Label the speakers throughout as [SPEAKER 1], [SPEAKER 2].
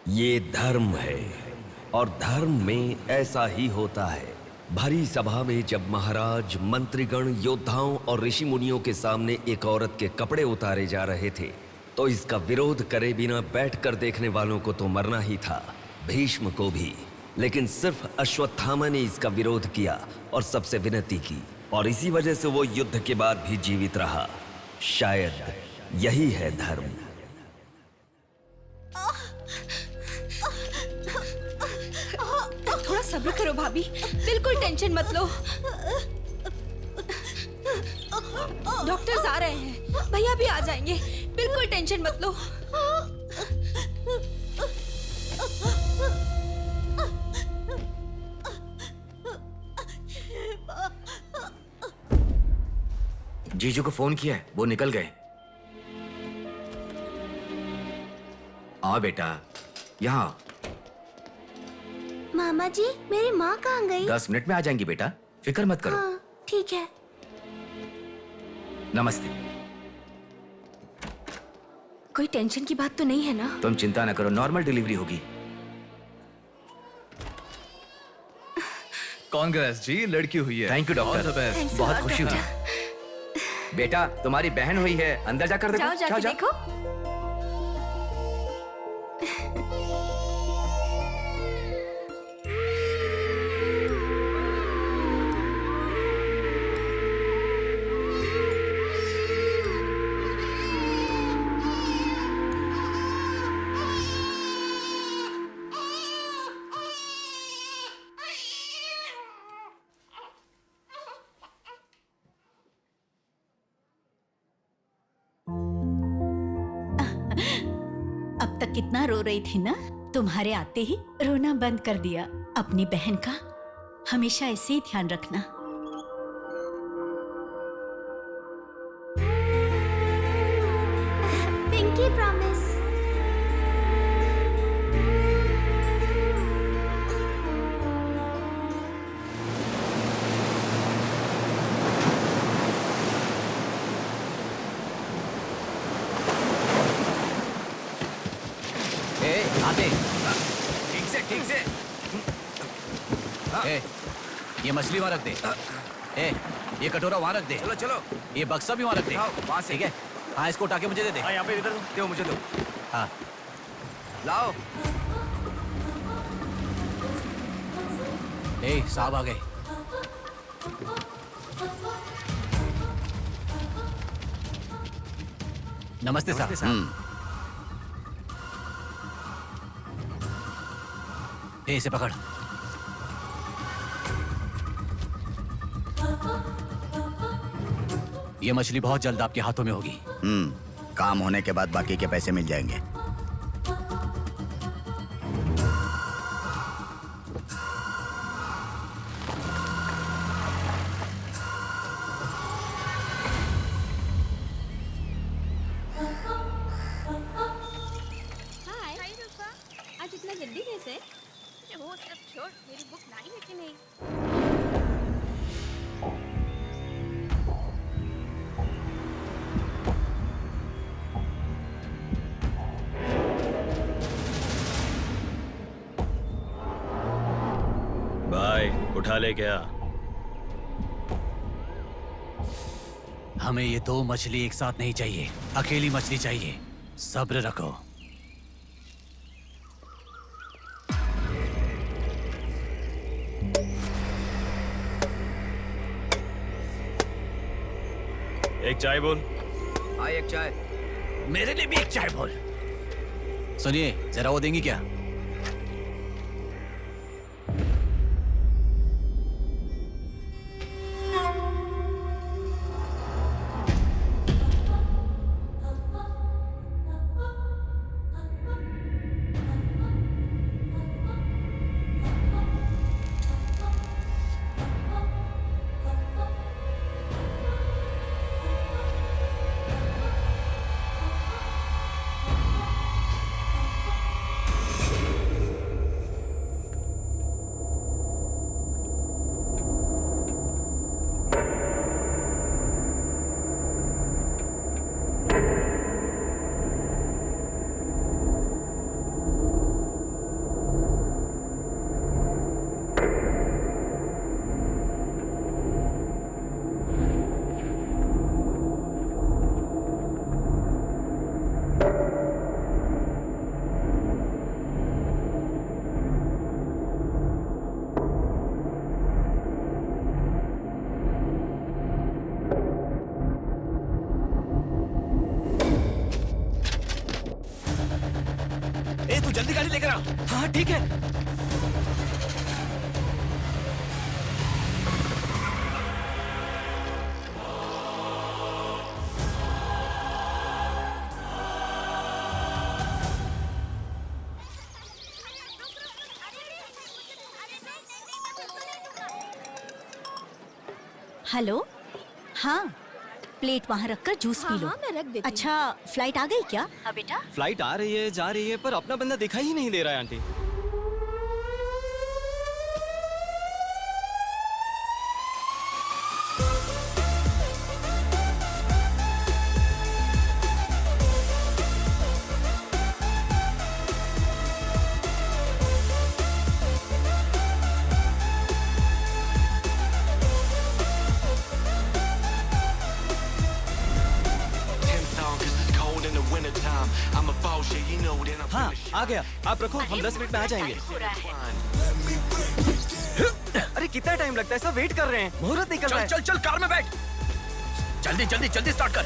[SPEAKER 1] ये धर्म है और धर्म में ऐसा ही होता है। भरी सभा में जब महाराज, मंत्रीगण, योद्धाओं और ऋषि मुनियों के सामने एक औरत के कपड़े उतारे जा रहे थे तो इसका विरोध करे बिना बैठकर देखने वालों को तो मरना ही था, भीष्म को भी। लेकिन सिर्फ अश्वत्थामा ने इसका विरोध किया और सबसे विनती की, और इसी वजह से वो युद्ध के बाद भी जीवित रहा। शायद यही है धर्म।
[SPEAKER 2] थोड़ा सब्र करो भाभी, बिल्कुल टेंशन मत लो। डॉक्टर्स आ रहे हैं, भैया भी आ जाएंगे, बिल्कुल टेंशन मत लो।
[SPEAKER 3] जीजू को फोन किया है, वो निकल गए। आओ बेटा, यहाँ।
[SPEAKER 4] मामा जी, मेरी माँ कहाँ गई?
[SPEAKER 3] 10 मिनट में आ जाएंगी बेटा, फिक्र मत करो।
[SPEAKER 4] हाँ, ठीक है।
[SPEAKER 3] नमस्ते।
[SPEAKER 2] कोई टेंशन की बात तो नहीं है ना?
[SPEAKER 3] तुम चिंता न करो, नॉर्मल डिलीवरी होगी।
[SPEAKER 5] कांग्रेस जी, लड़की हुई है।
[SPEAKER 3] थैंक यू डॉक्टर, बहुत खुशी हुई। बेटा, तुम्हारी बहन हुई है, अंदर जाकर देखो।
[SPEAKER 2] जाओ जाके देखो।
[SPEAKER 6] अब तक कितना रो रही थी ना, तुम्हारे आते ही रोना बंद कर दिया। अपनी बहन का हमेशा ऐसे ही ध्यान रखना।
[SPEAKER 4] Pinky promise.
[SPEAKER 7] आते।
[SPEAKER 3] ठीक से।
[SPEAKER 7] ए, ये मछली वहाँ रख दे। ए, ये कटोरा वहाँ रख दे।
[SPEAKER 3] चलो।
[SPEAKER 7] ये बक्सा भी वहाँ रख दे।
[SPEAKER 3] वहाँ से।
[SPEAKER 7] ठीक है? हाँ, इसको उठा के मुझे दे दे।
[SPEAKER 3] यहाँ पे इधर दो, मुझे दो।
[SPEAKER 7] हाँ।
[SPEAKER 3] लाओ।
[SPEAKER 7] ए, साहब आ गए। नमस्ते साहब। ए, इसे पकड़। ये मछली बहुत जल्द आपके हाथों में होगी।
[SPEAKER 8] काम होने के बाद बाकी के पैसे मिल जाएंगे।
[SPEAKER 2] आज इतना जल्दी कैसे?
[SPEAKER 9] वो सब छोड़, मेरी बुक लाई है कि नहीं?
[SPEAKER 5] भाई, उठा ले क्या?
[SPEAKER 7] हमें ये 2 मछली एक साथ नहीं चाहिए, अकेली मछली चाहिए। सब्र रखो।
[SPEAKER 5] एक चाय बोल।
[SPEAKER 3] हाँ, एक चाय।
[SPEAKER 7] मेरे लिए भी एक चाय बोल। सुनिए, जरा वो देंगी क्या? ए तू जल्दी गाड़ी लेकर आ।
[SPEAKER 5] हाँ ठीक है।
[SPEAKER 6] हेलो, हाँ प्लेट वहाँ रखकर जूस पी लो।
[SPEAKER 2] हाँ, मैं रख देती हूँ।
[SPEAKER 6] अच्छा, फ्लाइट आ गई क्या? हाँ बेटा।
[SPEAKER 7] फ्लाइट आ रही है, जा रही है, पर अपना बंदा दिखाई ही नहीं दे रहा है आंटी। हाँ आ गया, आप रखो, हम 10 मिनट में आ जाएंगे। अरे कितना टाइम लगता है, सब वेट कर रहे हैं, मुहूर्त निकल रहा है।
[SPEAKER 3] चल चल कार में बैठ, जल्दी जल्दी जल्दी स्टार्ट कर।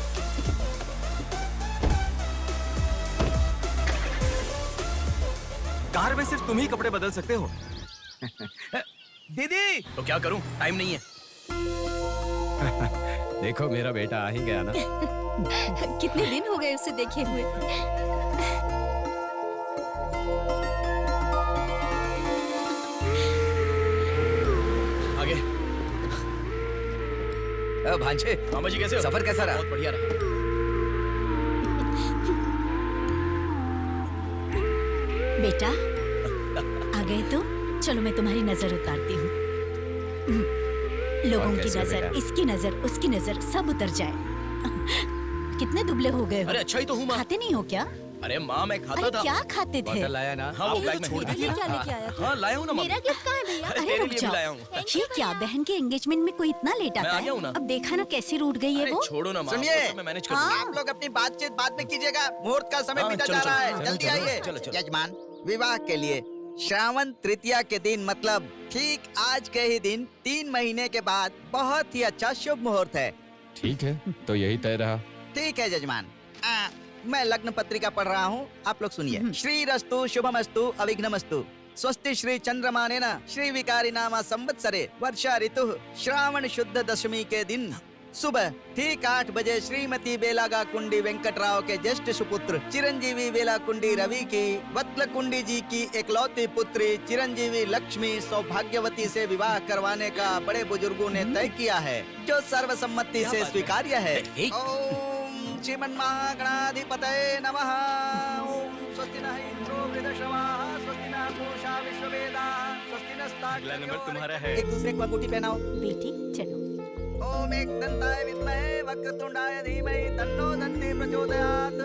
[SPEAKER 7] कार में सिर्फ तुम ही कपड़े बदल सकते हो। दीदी
[SPEAKER 3] तो क्या करूं, टाइम नहीं है।
[SPEAKER 7] देखो मेरा बेटा आ ही गया ना।
[SPEAKER 2] कितने दिन हो गए उसे देखे हुए।
[SPEAKER 3] आगे। भांजे, मामा जी कैसे हो? सफर कैसा रहा? बहुत बढ़िया रहा।
[SPEAKER 6] बेटा आ गए तो चलो मैं तुम्हारी नजर उतारती हूँ। लोगों की नजर, इसकी नजर, उसकी नजर, सब उतर जाए। कितने दुबले हो गए हो?
[SPEAKER 3] अरे अच्छा ही तो हूँ माँ।
[SPEAKER 6] खाते नहीं हो क्या?
[SPEAKER 3] अरे माँ मैं खाता
[SPEAKER 6] अरे
[SPEAKER 3] था।
[SPEAKER 6] क्या खाते थे?
[SPEAKER 3] बॉटल लाया ना? हाँ वो बैग में छोड़
[SPEAKER 2] ये
[SPEAKER 3] दीजिए।
[SPEAKER 2] क्या लेके आया तू?
[SPEAKER 3] हाँ लाया हूँ ना
[SPEAKER 2] मेरा गिफ्ट कहाँ है भैया?
[SPEAKER 6] अरे
[SPEAKER 3] तेरे
[SPEAKER 6] रुक
[SPEAKER 3] लिए भी
[SPEAKER 6] जाओ,
[SPEAKER 3] लाया हूँ।
[SPEAKER 6] ये क्या बहन के एंगेजमेंट में कोई इतना लेट
[SPEAKER 3] मैं
[SPEAKER 6] आता
[SPEAKER 3] आ गया हूँ ना।
[SPEAKER 6] है? अब देखा ना कैसी रूठ गई है
[SPEAKER 3] अरे
[SPEAKER 6] वो।
[SPEAKER 3] छोड़ो ना माँ,
[SPEAKER 8] सुनिए,
[SPEAKER 3] वो सब मैं मैनेज कर
[SPEAKER 6] हाँ।
[SPEAKER 3] दूंगा।
[SPEAKER 8] आप लोग अपनी बातचीत बाद में कीजिएगा, मुहूर्त का समय
[SPEAKER 3] हाँ,
[SPEAKER 8] बीता
[SPEAKER 3] चलो,
[SPEAKER 8] जा रहा
[SPEAKER 3] चलो,
[SPEAKER 8] है।
[SPEAKER 3] चलो,
[SPEAKER 8] जल्दी
[SPEAKER 3] चलो,
[SPEAKER 8] आइए।
[SPEAKER 3] चलो, चलो।
[SPEAKER 8] यजमान, विवाह के लिए श्रावण तृतीया के दिन, मतलब ठीक आज के ही दिन 3 महीने के बाद बहुत ही अच्छा शुभ मुहूर्त है।
[SPEAKER 7] ठीक है, तो यही तय रहा।
[SPEAKER 8] ठीक है जजमान। मैं लग्न पत्रिका पढ़ रहा हूँ, आप लोग सुनिए। श्री रस्तु शुभमस्तु अविघ्नमस्तु स्वस्ति श्री चंद्रमानेन श्री विकारी नामा संवत्सरे वर्षा ऋतु श्रावण शुद्ध दशमी के दिन सुबह ठीक 8 बजे श्रीमती बेलागा कुंडी वेंकटराव के ज्येष्ठ सुपुत्र चिरंजीवी बेला कुंडी रवि की वत्ल कुंडी जी की एकलौती पुत्री चिरंजीवी लक्ष्मी सौभाग्यवती से विवाह करवाने का बड़े बुजुर्गों ने तय किया है, जो सर्वसम्मति से स्वीकार्य है। ओम श्रीमन्महागणाधिपतये नमः। ओम स्वस्ति नः इंद्रो वृद्धश्रवाः स्वस्ति नः पूषा विश्ववेदाः स्वस्ति नस्तार्क्ष्यो।
[SPEAKER 5] अगला नंबर तुम्हारा है।
[SPEAKER 8] एक दूसरे को अंगूठी पहनाओ।
[SPEAKER 6] बेटी चलो।
[SPEAKER 8] ओम एकदंताय विद्महे वक्रतुंडाय धीमहि तन्नो दन्ती प्रचोदयात्।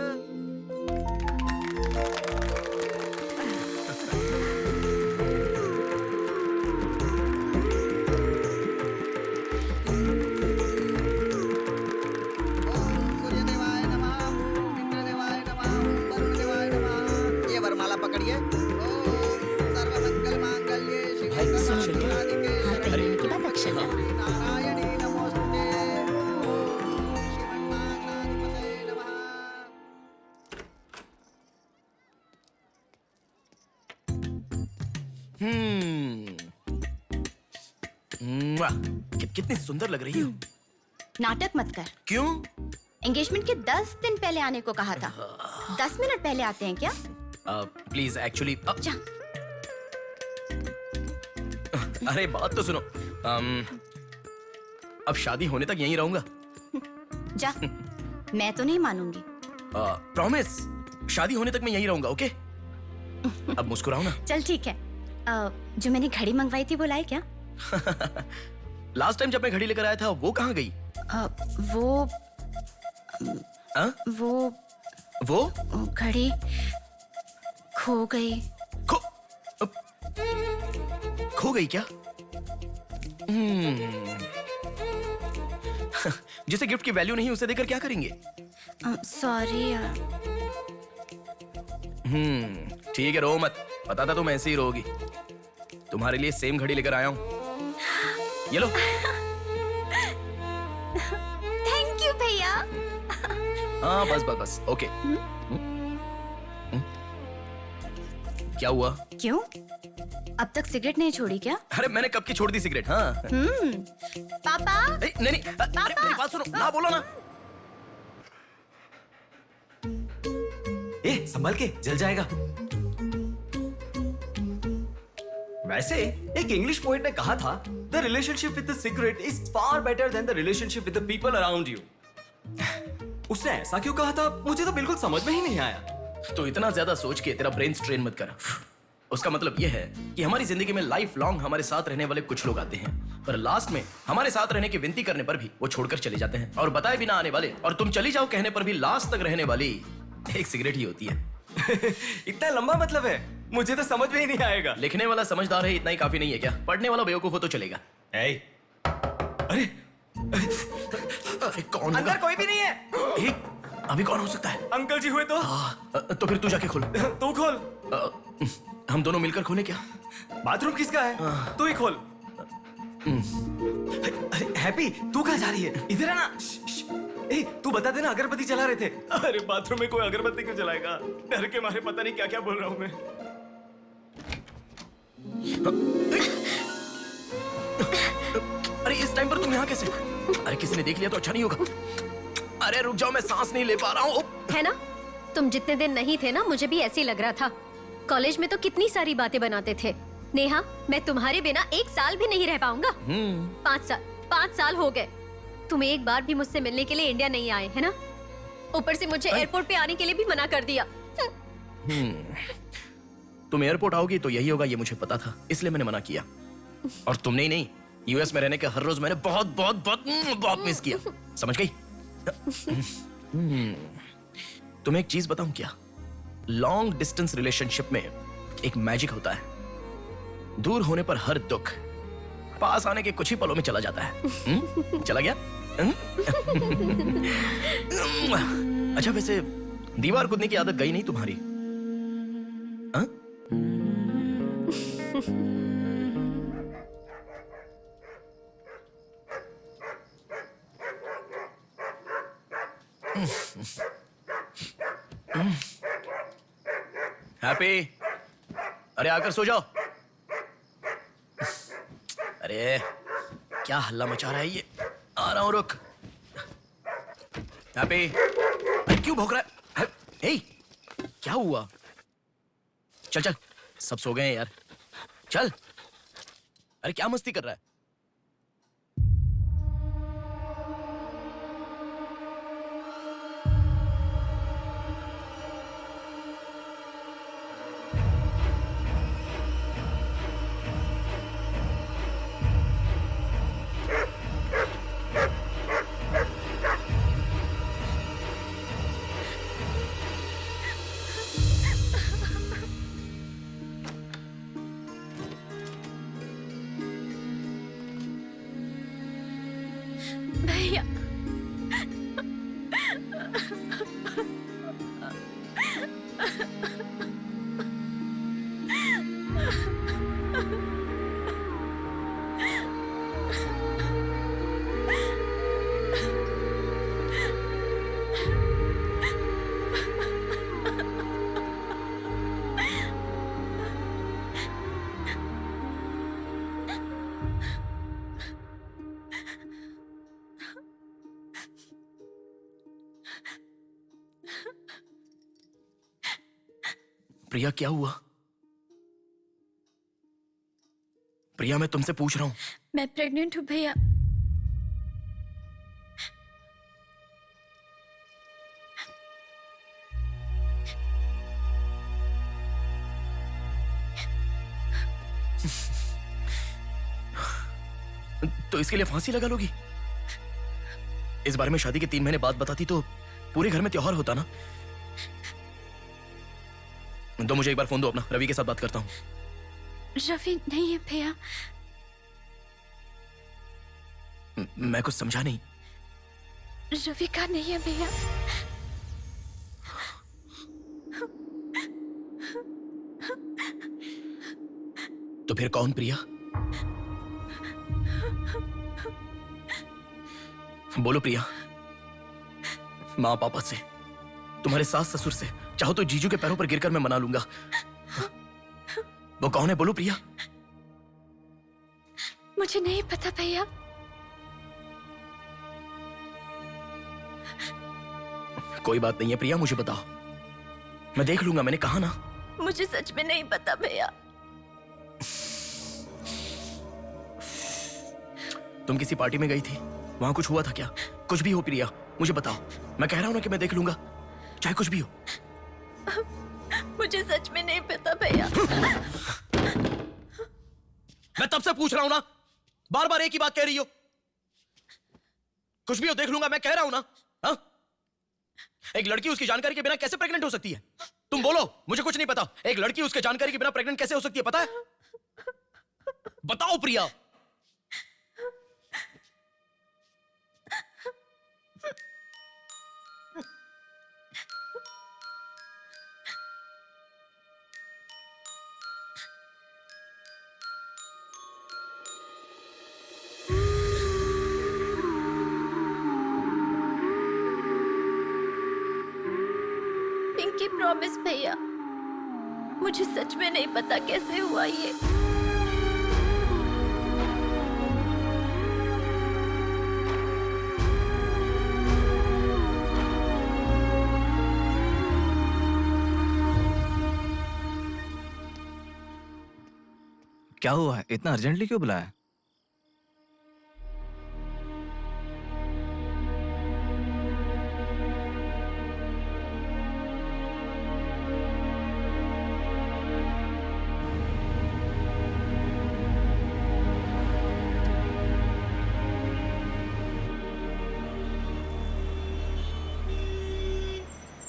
[SPEAKER 8] ओम सूर्यदेवाय नमः, ओम इंद्रदेवाय नमः, ओम वरुणदेवाय नमः। ये वरमाला पकड़िए। ओम सर्वमंगलमांगल्ये शिवे सर्वार्थसाधिके
[SPEAKER 6] हाथ पहनने के बाद अक्षर लगाना।
[SPEAKER 8] नारायणी नमोस्तुते। ओम श्रीमन्महागणाधिपतये नमः।
[SPEAKER 3] कितनी सुंदर लग रही हो।
[SPEAKER 9] नाटक मत कर।
[SPEAKER 3] क्यों?
[SPEAKER 9] एंगेजमेंट के 10 दिन पहले आने को कहा था। 10 मिनट पहले आते हैं क्या?
[SPEAKER 3] प्लीज एक्चुअली
[SPEAKER 9] जा।
[SPEAKER 3] अरे बात तो सुनो। अब शादी होने तक यहीं रहूंगा।
[SPEAKER 9] जा। मैं तो नहीं मानूंगी।
[SPEAKER 3] प्रॉमिस, शादी होने तक मैं यहीं रहूंगा। ओके अब मुस्कुराओ ना।
[SPEAKER 9] चल ठीक है। जो मैंने घड़ी मंगवाई थी वो लाए क्या?
[SPEAKER 3] लास्ट टाइम जब मैं घड़ी लेकर आया था वो कहाँ गई? वो
[SPEAKER 9] घड़ी खो गई।
[SPEAKER 3] खो गई क्या? जिसे गिफ्ट की वैल्यू नहीं उसे देकर क्या करेंगे?
[SPEAKER 9] सॉरी यार।
[SPEAKER 3] ठीक है, रो मत। पता था तुम ऐसे ही रोगी। तुम्हारे लिए सेम घड़ी लेकर आया हूँ, ये लो।
[SPEAKER 9] थैंक यू भैया।
[SPEAKER 3] हाँ बस बस बस, ओके। क्या हुआ?
[SPEAKER 9] क्यों? अब तक सिगरेट नहीं छोड़ी क्या?
[SPEAKER 3] अरे मैंने कब की छोड़ दी सिगरेट। हाँ
[SPEAKER 9] पापा।
[SPEAKER 3] नहीं अरे मेरी बात सुनो ना, बोलो ना।
[SPEAKER 10] संभल के, जल जाएगा। वैसे एक इंग्लिश पोएट ने कहा था, the relationship with the cigarette is far better than the relationship with the people around you. उसने ऐसा क्यों कहा था, मुझे तो बिल्कुल समझ में ही नहीं आया।
[SPEAKER 3] तो इतना ज्यादा सोच के तेरा ब्रेन स्ट्रेन मत कर। उसका मतलब यह है कि हमारी जिंदगी में लाइफ लॉन्ग हमारे साथ रहने वाले कुछ लोग आते हैं, पर लास्ट में हमारे साथ रहने की विनती करने पर भी वो छोड़कर चले जाते हैं, और बताए बिना आने वाले और तुम चली जाओ कहने पर भी लास्ट तक रहने वाली एक सिगरेट ही होती है।
[SPEAKER 10] इतना लंबा मतलब है, मुझे तो समझ में ही नहीं आएगा।
[SPEAKER 3] लिखने वाला समझदार है इतना ही काफी नहीं है क्या? पढ़ने वाला बेवकूफ हो तो चलेगा।
[SPEAKER 10] अरे
[SPEAKER 3] कौन
[SPEAKER 10] अंदर कोई भी नहीं है।
[SPEAKER 3] अभी कौन हो सकता है?
[SPEAKER 10] अंकल जी हुए तो?
[SPEAKER 3] तो फिर तू जाके खोल।
[SPEAKER 10] तू खोल।
[SPEAKER 3] हम दोनों मिलकर खोले क्या?
[SPEAKER 10] बाथरूम किसका है? तू ही खोल। हैप्पी, तू कहाँ जा रही है? इधर है ना। तू बता देना, अगरबत्ती जला रहे थे। अरे बाथरूम में कोई अगरबत्ती क्यों जलाएगा? डर के मारे पता नहीं क्या क्या बोल रहा हूँ मैं।
[SPEAKER 3] अरे इस टाइम पर तुम यहाँ कैसे? अरे किसी ने देख लिया तो अच्छा नहीं होगा। अरे रुक जाओ, मैं सांस नहीं ले पा रहा हूँ।
[SPEAKER 11] है ना, तुम जितने दिन नहीं थे ना, मुझे भी ऐसे ही लग रहा था। कॉलेज में तो कितनी सारी बातें बनाते थे। नेहा, मैं तुम्हारे बिना 1 साल भी नहीं रह पाऊंगा। 5 साल हो गए। तुम एक बार भी मुझसे मिलने के लिए इंडिया नहीं आए, है ना? ऊपर से मुझे एयरपोर्ट पे आने के लिए भी मना कर दिया।
[SPEAKER 3] तुम एयरपोर्ट आओगी तो यही होगा, ये मुझे पता था, इसलिए मैंने मना किया। और तुमने ही नहीं, यूएस में रहने के हर रोज मैंने बहुत बहुत बहुत बहुत मिस किया। समझ गई? तुम्हें एक चीज बताऊं क्या? लॉन्ग डिस्टेंस रिलेशनशिप में एक मैजिक होता है। दूर होने पर हर दुख पास आने के कुछ ही पलों में चला जाता है। चला गया? अच्छा वैसे दीवार कूदने की आदत गई नहीं तुम्हारी? हैप्पी, अरे आकर सो जाओ। अरे क्या हल्ला मचा रहा है ये? आ रहा हूं, रुक। हैप्पी, अरे क्यों भौंक रहा है? हे, क्या हुआ? चल चल, सब सो गए हैं यार, चल। अरे क्या मस्ती कर रहा है?
[SPEAKER 11] भैया,
[SPEAKER 3] प्रिया क्या हुआ? प्रिया मैं तुमसे पूछ रहा हूं।
[SPEAKER 11] मैं प्रेग्नेंट हूँ भैया।
[SPEAKER 3] तो इसके लिए फांसी लगा लोगी? इस बारे में शादी के 3 महीने बाद बताती तो पूरे घर में त्योहार होता ना। तो मुझे एक बार फोन दो अपना, रवि के साथ बात करता हूँ।
[SPEAKER 11] रवि नहीं है भैया।
[SPEAKER 3] मैं कुछ समझा नहीं।
[SPEAKER 11] रवि का नहीं है भैया।
[SPEAKER 3] तो फिर कौन प्रिया? बोलो प्रिया। माँ पापा से, तुम्हारे सास ससुर से, चाहो तो जीजू के पैरों पर गिरकर मैं मना लूंगा। वो कौन है, बोलो प्रिया।
[SPEAKER 9] मुझे नहीं पता भैया।
[SPEAKER 3] कोई बात नहीं है प्रिया, मुझे बताओ, मैं देख लूंगा, मैंने कहा ना।
[SPEAKER 9] मुझे सच में नहीं पता भैया।
[SPEAKER 3] तुम किसी पार्टी में गई थी, वहां कुछ हुआ था क्या? कुछ भी हो प्रिया, मुझे बताओ। मैं कह रहा हूं ना कि मैं देख लूंगा, चाहे कुछ भी हो।
[SPEAKER 9] मुझे सच में नहीं पता भैया।
[SPEAKER 3] मैं तब से पूछ रहा हूं ना, बार बार एक ही बात कह रही हो। कुछ भी हो, देख लूंगा, मैं कह रहा हूं ना। हा? एक लड़की उसकी जानकारी के बिना कैसे प्रेग्नेंट हो सकती है? तुम बोलो, मुझे कुछ नहीं पता। एक लड़की उसके जानकारी के बिना प्रेग्नेंट कैसे हो सकती है, पता है? बताओ प्रिया।
[SPEAKER 9] पिंकी प्रॉमिस भैया, मुझे सच में नहीं पता कैसे हुआ ये।
[SPEAKER 7] क्या हुआ है? इतना अर्जेंटली क्यों बुलाया?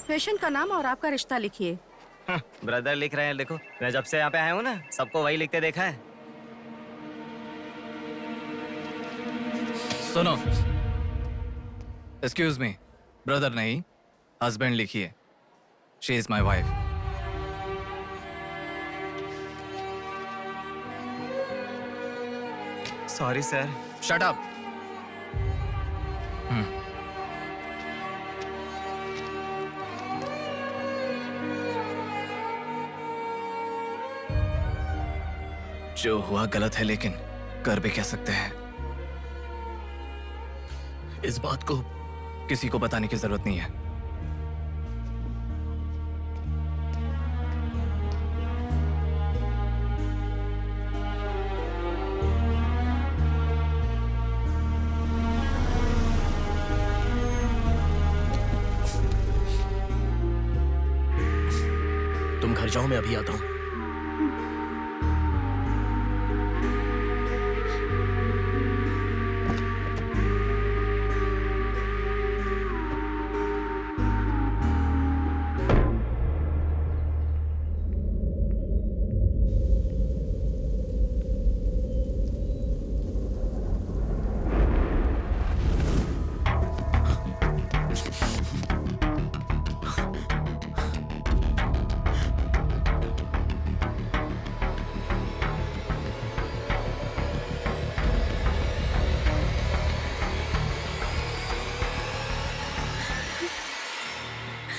[SPEAKER 12] पेशेंट का नाम और आपका रिश्ता लिखिए।
[SPEAKER 10] ब्रदर लिख रहे हैं, देखो। मैं जब से यहाँ पे आया हूँ ना, सबको वही लिखते देखा है।
[SPEAKER 7] सुनो, एक्सक्यूज मी, ब्रदर नहीं, हस्बैंड लिखिए। She is my wife.
[SPEAKER 10] Sorry sir.
[SPEAKER 7] Shut up. जो हुआ गलत है, लेकिन कर भी क्या सकते हैं।
[SPEAKER 3] इस बात को
[SPEAKER 7] किसी को बताने की जरूरत नहीं है।
[SPEAKER 3] तुम घर जाओ, मैं अभी आता हूं।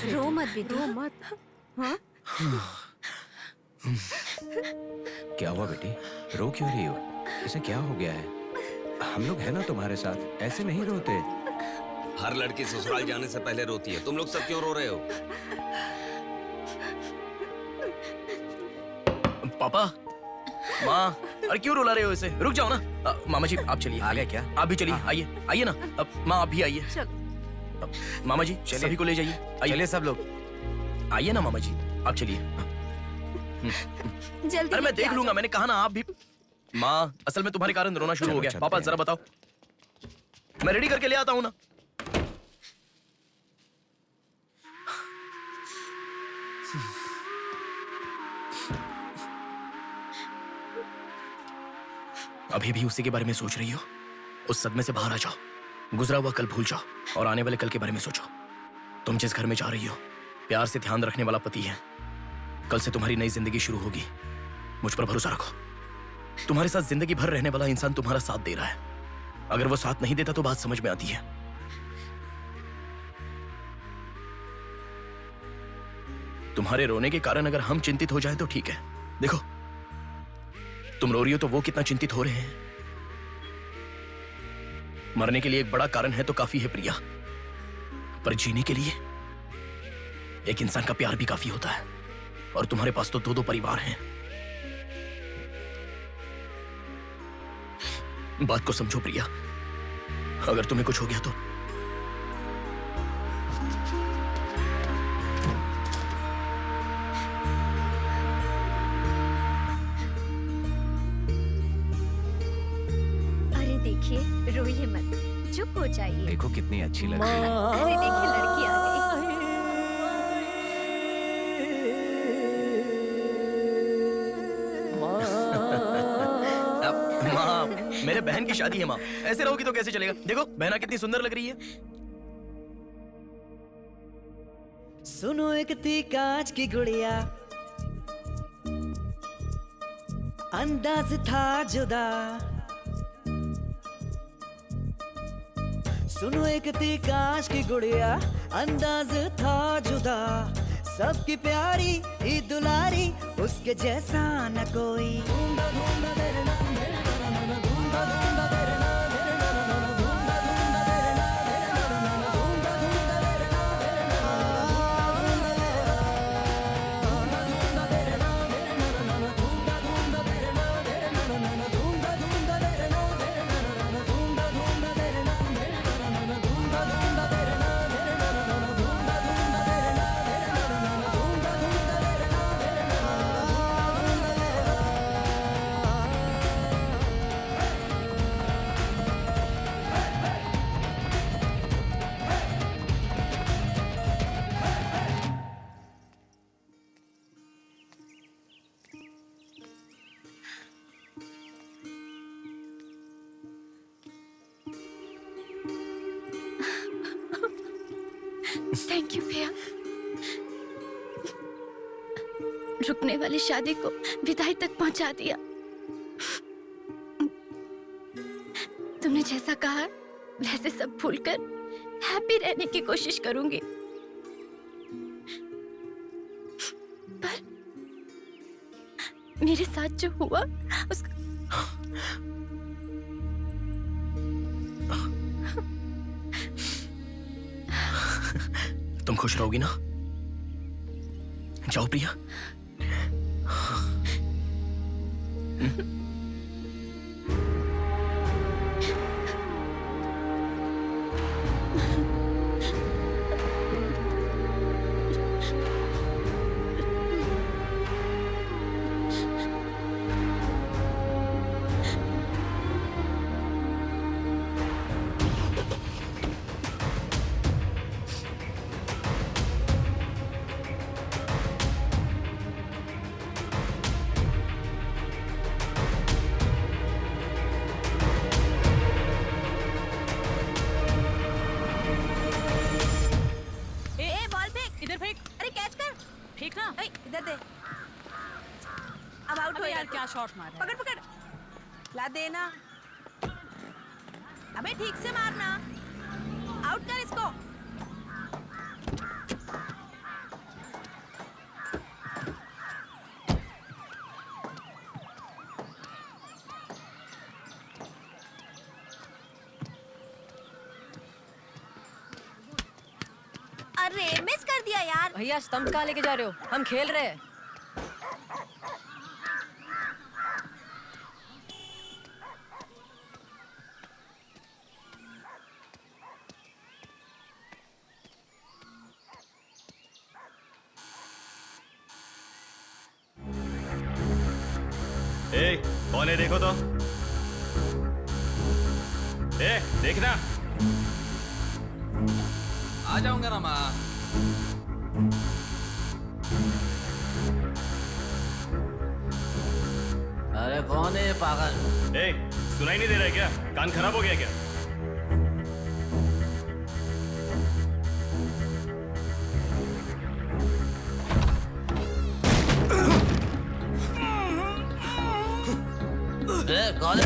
[SPEAKER 12] रो मत बेटी, रो मत। हाँ?
[SPEAKER 13] क्या हुआ बेटी, रो क्यों रही हो? इसे क्या हो गया है? हम लोग हैं ना तुम्हारे साथ, ऐसे नहीं रोते।
[SPEAKER 1] हर लड़की ससुराल जाने से पहले रोती है, तुम लोग सब क्यों रो रहे हो?
[SPEAKER 3] पापा, माँ, अरे क्यों रुला रहे हो इसे? रुक जाओ ना। मामा जी आप चलिए।
[SPEAKER 10] आ गए क्या?
[SPEAKER 3] आप भी चलिए, आइए आइए ना। माँ आप भी आइए। मामा जी सभी को ले जाइए।
[SPEAKER 10] चलिए सब लोग,
[SPEAKER 3] आइए ना मामा जी, आप चलिए।
[SPEAKER 12] जल्दी।
[SPEAKER 3] अरे मैं देख लूंगा, मैंने कहा ना। आप भी। माँ, असल में तुम्हारे कारण रोना शुरू हो गया। पापा जरा बताओ, मैं रेडी करके ले आता हूँ ना। अभी भी उसी के बारे में सोच रही हो? उस सदमे से बाहर आ जाओ, गुजरा हुआ कल भूल जाओ और आने वाले कल के बारे में सोचो। तुम जिस घर में जा रही हो, प्यार से ध्यान रखने वाला पति है। कल से तुम्हारी नई जिंदगी शुरू होगी, मुझ पर भरोसा रखो। तुम्हारे साथ जिंदगी भर रहने वाला इंसान तुम्हारा साथ दे रहा है। अगर वो साथ नहीं देता तो बात समझ में आती है। तुम्हारे रोने के कारण अगर हम चिंतित हो जाएं तो ठीक है। देखो, तुम रो रही हो तो वो कितना चिंतित हो रहे हैं। मरने के लिए एक बड़ा कारण है तो काफी है प्रिया, पर जीने के लिए एक इंसान का प्यार भी काफी होता है। और तुम्हारे पास तो 2-2 परिवार हैं। बात को समझो प्रिया, अगर तुम्हें कुछ हो गया तो
[SPEAKER 11] अरे देखिए, रोइए मत, चुप हो जाइए।
[SPEAKER 13] देखो कितनी अच्छी लग रही है।
[SPEAKER 11] अरे देखिए, लड़की आ गई।
[SPEAKER 3] माँ, मेरे बहन की शादी है माँ, ऐसे रहोगी तो कैसे चलेगा। देखो बहना कितनी सुंदर लग रही है।
[SPEAKER 14] सुनो एक थी कांच की गुड़िया, अंदाज था जुदा। सुनो एक थी कांच की गुड़िया, अंदाज था जुदा। सबकी प्यारी ही दुलारी, उसके जैसा न कोई।
[SPEAKER 9] थैंक यू भैया, रुकने वाली शादी को विदाई तक पहुंचा दिया। तुमने जैसा कहा वैसे सब भूलकर हैप्पी रहने की कोशिश करूंगी। पर मेरे साथ जो हुआ उसका
[SPEAKER 3] तुम खुश रहोगी ना? जाओ प्रिया।
[SPEAKER 12] अब आउट हो यार, क्या शॉट मारा। पकड़ पकड़, ला देना। अबे ठीक से मारना, आउट कर इसको।
[SPEAKER 11] अरे मिस कर दिया यार।
[SPEAKER 12] भैया स्टंप कहाँ लेके जा रहे हो, हम खेल रहे हैं।
[SPEAKER 5] ए, कौन है देखो तो। ए, देखना।
[SPEAKER 7] आ जाऊंगा ना माँ। अरे कौन है पागल?
[SPEAKER 5] ए, सुनाई नहीं दे रहा है क्या? कान खराब हो गया क्या?
[SPEAKER 7] कौन है?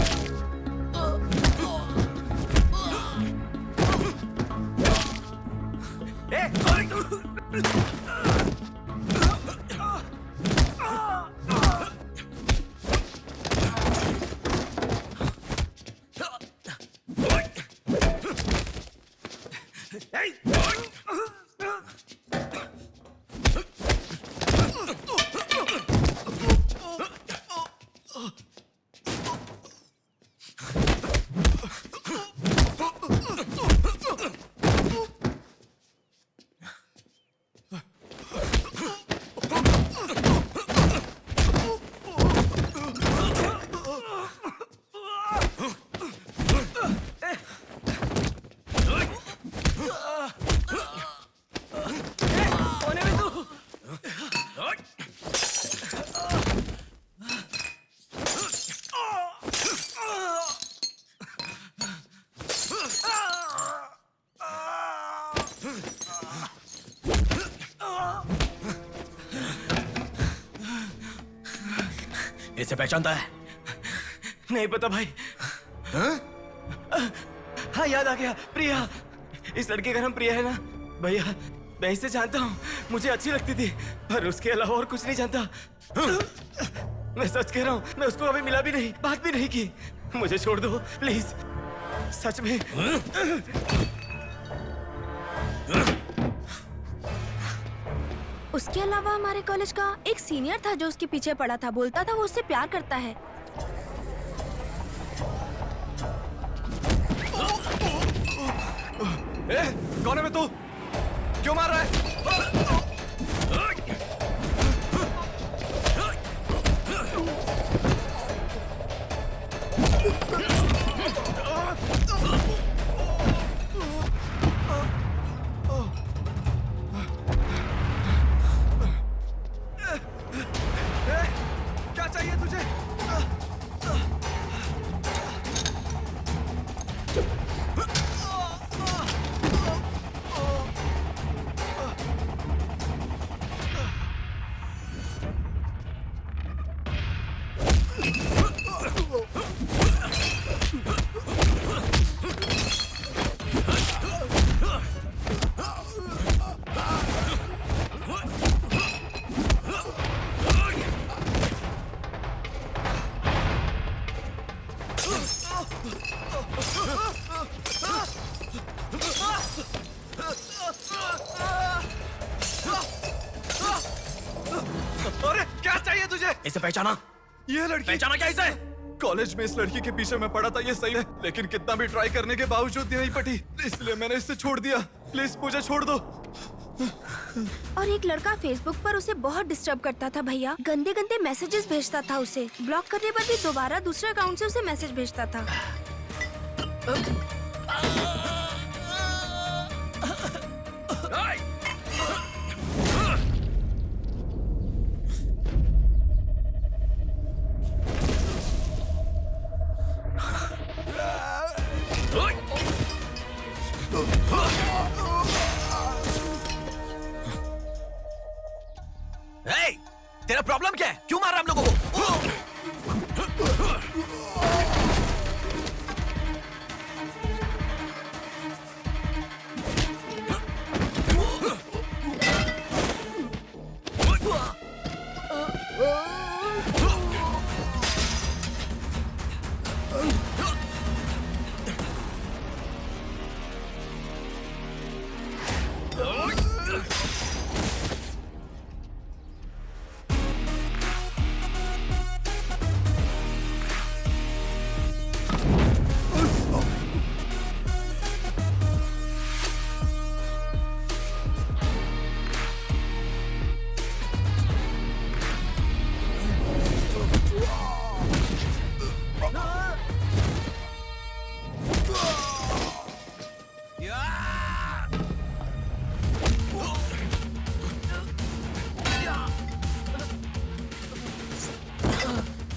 [SPEAKER 3] इसे पहचानता है?
[SPEAKER 10] नहीं पता भाई। हाँ याद आ गया, प्रिया। इस लड़के का नाम प्रिया है ना भैया? मैं इसे जानता हूँ, मुझे अच्छी लगती थी, पर उसके अलावा और कुछ नहीं जानता। मैं सच कह रहा हूँ, मैं उसको अभी मिला भी नहीं, बात भी नहीं की। मुझे छोड़ दो प्लीज, सच में।
[SPEAKER 4] उसके अलावा हमारे कॉलेज का एक सीनियर था जो उसके पीछे पड़ा था, बोलता था वो उससे प्यार करता है।
[SPEAKER 10] कौन है मैं? तू क्यों मार रहा है? क्या चाहिए तुझे? अरे क्या चाहिए तुझे?
[SPEAKER 3] इसे पहचाना?
[SPEAKER 10] ये लड़की
[SPEAKER 3] पहचाना क्या इसे?
[SPEAKER 10] कॉलेज में इस लड़की के पीछे मैं पड़ा था, ये सही है, लेकिन कितना भी ट्राई करने के बावजूद नहीं पटी, इसलिए मैंने इसे छोड़ दिया। प्लीज मुझे छोड़ दो।
[SPEAKER 4] और एक लड़का फेसबुक पर उसे बहुत डिस्टर्ब करता था भैया, गंदे गंदे मैसेजेस भेजता था उसे। ब्लॉक करने पर भी दोबारा दूसरे अकाउंट से उसे मैसेज भेजता था।
[SPEAKER 7] Hey, तेरा प्रॉब्लम क्या है? क्यों मार रहा हम लोगों को?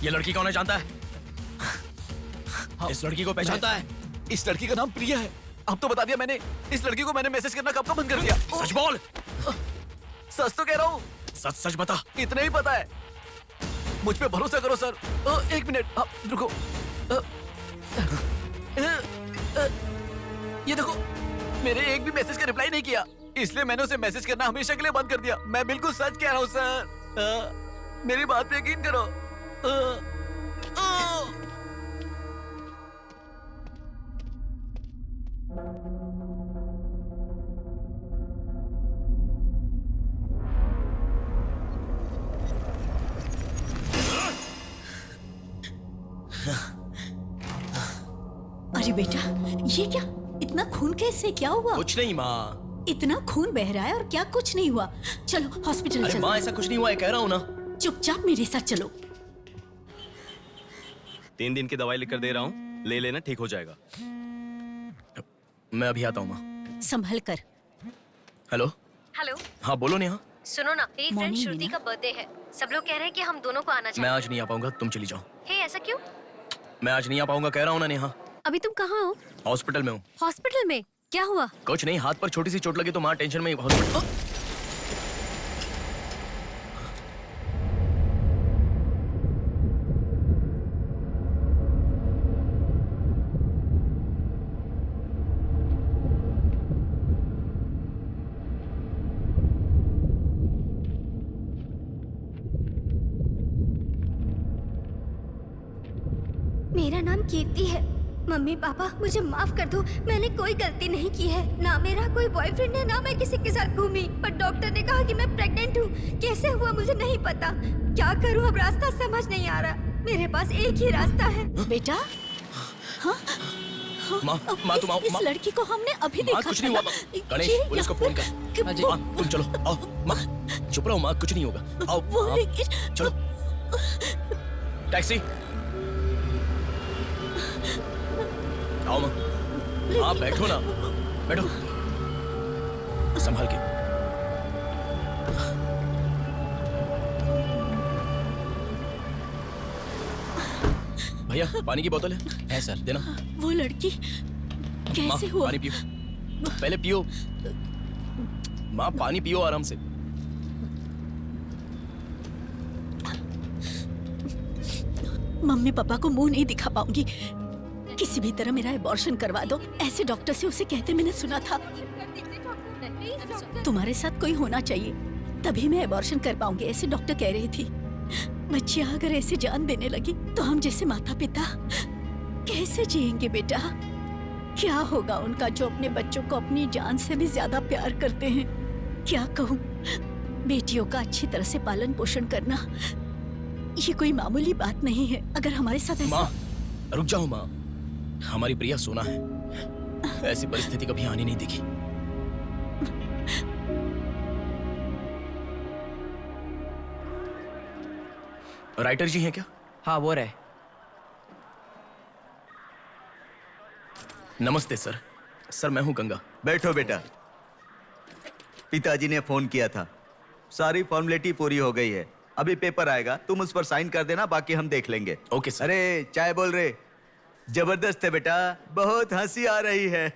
[SPEAKER 3] ये लड़की कौन है जानता है? इस लड़की को पहचानता है?
[SPEAKER 7] इस लड़की का नाम प्रिया है। अब तो बता दिया मैंने। इस लड़की को मैंने मैसेज करना कब का बंद कर दिया।
[SPEAKER 3] सच बोल।
[SPEAKER 7] सच तो कह रहा हूँ।
[SPEAKER 3] सच सच बता।
[SPEAKER 7] इतना ही पता है, मुझ पे भरोसा करो सर। एक मिनट रुको। ये देखो, मेरे एक भी मैसेज का रिप्लाई नहीं किया, इसलिए मैंने उसे मैसेज करना हमेशा के लिए बंद कर दिया। मैं बिल्कुल सच कह रहा हूँ सर, मेरी बात पे यकीन करो।
[SPEAKER 6] अरे बेटा, ये क्या? इतना खून कैसे? क्या हुआ?
[SPEAKER 3] कुछ नहीं माँ।
[SPEAKER 6] इतना खून बह रहा है और क्या कुछ नहीं हुआ? चलो हॉस्पिटल
[SPEAKER 3] अरे
[SPEAKER 6] चलो।
[SPEAKER 3] माँ, ऐसा कुछ नहीं हुआ है, कह रहा हूँ ना।
[SPEAKER 6] चुपचाप मेरे साथ चलो।
[SPEAKER 5] 3 दिन की दवाई लिख कर दे रहा हूँ, ले लेना, ठीक हो जाएगा।
[SPEAKER 3] मैं अभी आता हूँ माँ।
[SPEAKER 6] संभल कर।
[SPEAKER 3] हेलो।
[SPEAKER 11] हेलो।
[SPEAKER 3] हाँ बोलो नेहा।
[SPEAKER 11] सुनो ना, मेरी फ्रेंड
[SPEAKER 6] Morning,
[SPEAKER 11] श्रुति
[SPEAKER 6] मीना।
[SPEAKER 11] का बर्थडे है। सब लोग कह रहे हैं कि हम दोनों को आना
[SPEAKER 3] मैं
[SPEAKER 11] चाहिए।
[SPEAKER 3] आज नहीं आ पाऊंगा, तुम चली जाओ।
[SPEAKER 11] हे, ऐसा क्यों?
[SPEAKER 3] मैं आज नहीं आ पाऊंगा, कह रहा हूँ ना नेहा।
[SPEAKER 11] अभी तुम कहाँ हो?
[SPEAKER 3] हॉस्पिटल में हूँ।
[SPEAKER 11] हॉस्पिटल में? क्या हुआ?
[SPEAKER 3] कुछ नहीं, हाथ पर छोटी सी चोट लगी तो माँ टेंशन में हॉस्पिटल।
[SPEAKER 4] मेरा नाम कीर्ति है। मम्मी पापा मुझे माफ कर दो, मैंने कोई गलती नहीं की है। ना मेरा कोई बॉयफ्रेंड है, ना मैं किसी के साथ घूमी। पर डॉक्टर ने कहा कि मैं प्रेग्नेंट हूँ। कैसे हुआ मुझे नहीं पता। क्या करूँ अब, रास्ता समझ नहीं आ रहा। मेरे पास एक ही रास्ता है।
[SPEAKER 6] बेटा हाँ?
[SPEAKER 3] माँ तुम आओ।
[SPEAKER 6] इस लड़की को हमने अभी देखा।
[SPEAKER 3] कुछ नहीं हुआ माँ। गणेश पुलिस को फोन कर। माँ तुम चलो आओ। माँ चुप रहो माँ, कुछ नहीं होगा। आओ चलो। टैक्सी आओ माँ। हाँ बैठो ना, बैठो संभाल के। भैया पानी की बोतल है सर, देना।
[SPEAKER 6] वो लड़की कैसे हुआ?
[SPEAKER 3] पानी पियो, पहले पियो माँ, पानी पियो आराम से।
[SPEAKER 6] मम्मी पापा को मुंह नहीं दिखा पाऊंगी। किसी भी तरह मेरा एबॉर्शन करवा दो, ऐसे डॉक्टर से उसे कहते मैंने सुना था। तुम्हारे साथ कोई होना चाहिए तभी मैं एबॉर्शन कर पाऊंगी, ऐसे डॉक्टर कह रही थी। बच्चियां अगर ऐसे जान देने लगी तो हम जैसे माता पिता कैसे जिएंगे बेटा? क्या होगा उनका जो अपने बच्चों को अपनी जान से भी ज्यादा प्यार करते हैं? क्या कहूँ, बेटियों का अच्छी तरह से पालन पोषण करना ये कोई मामूली बात नहीं है। अगर हमारे साथ ऐसा...
[SPEAKER 3] माँ रुक जाओ माँ, हमारी प्रिया सोना है, ऐसी परिस्थिति कभी आनी नहीं देखी। राइटर जी हैं क्या?
[SPEAKER 7] हाँ वो रहे।
[SPEAKER 3] नमस्ते सर। सर मैं हूं गंगा।
[SPEAKER 8] बैठो बेटा। पिताजी ने फोन किया था, सारी फॉर्मेलिटी पूरी हो गई है। अभी पेपर आएगा, तुम उस पर साइन कर देना, बाकी हम देख लेंगे।
[SPEAKER 3] Okay sir.
[SPEAKER 8] अरे चाय बोल रहे? जबरदस्त है बेटा, बहुत हंसी आ रही है।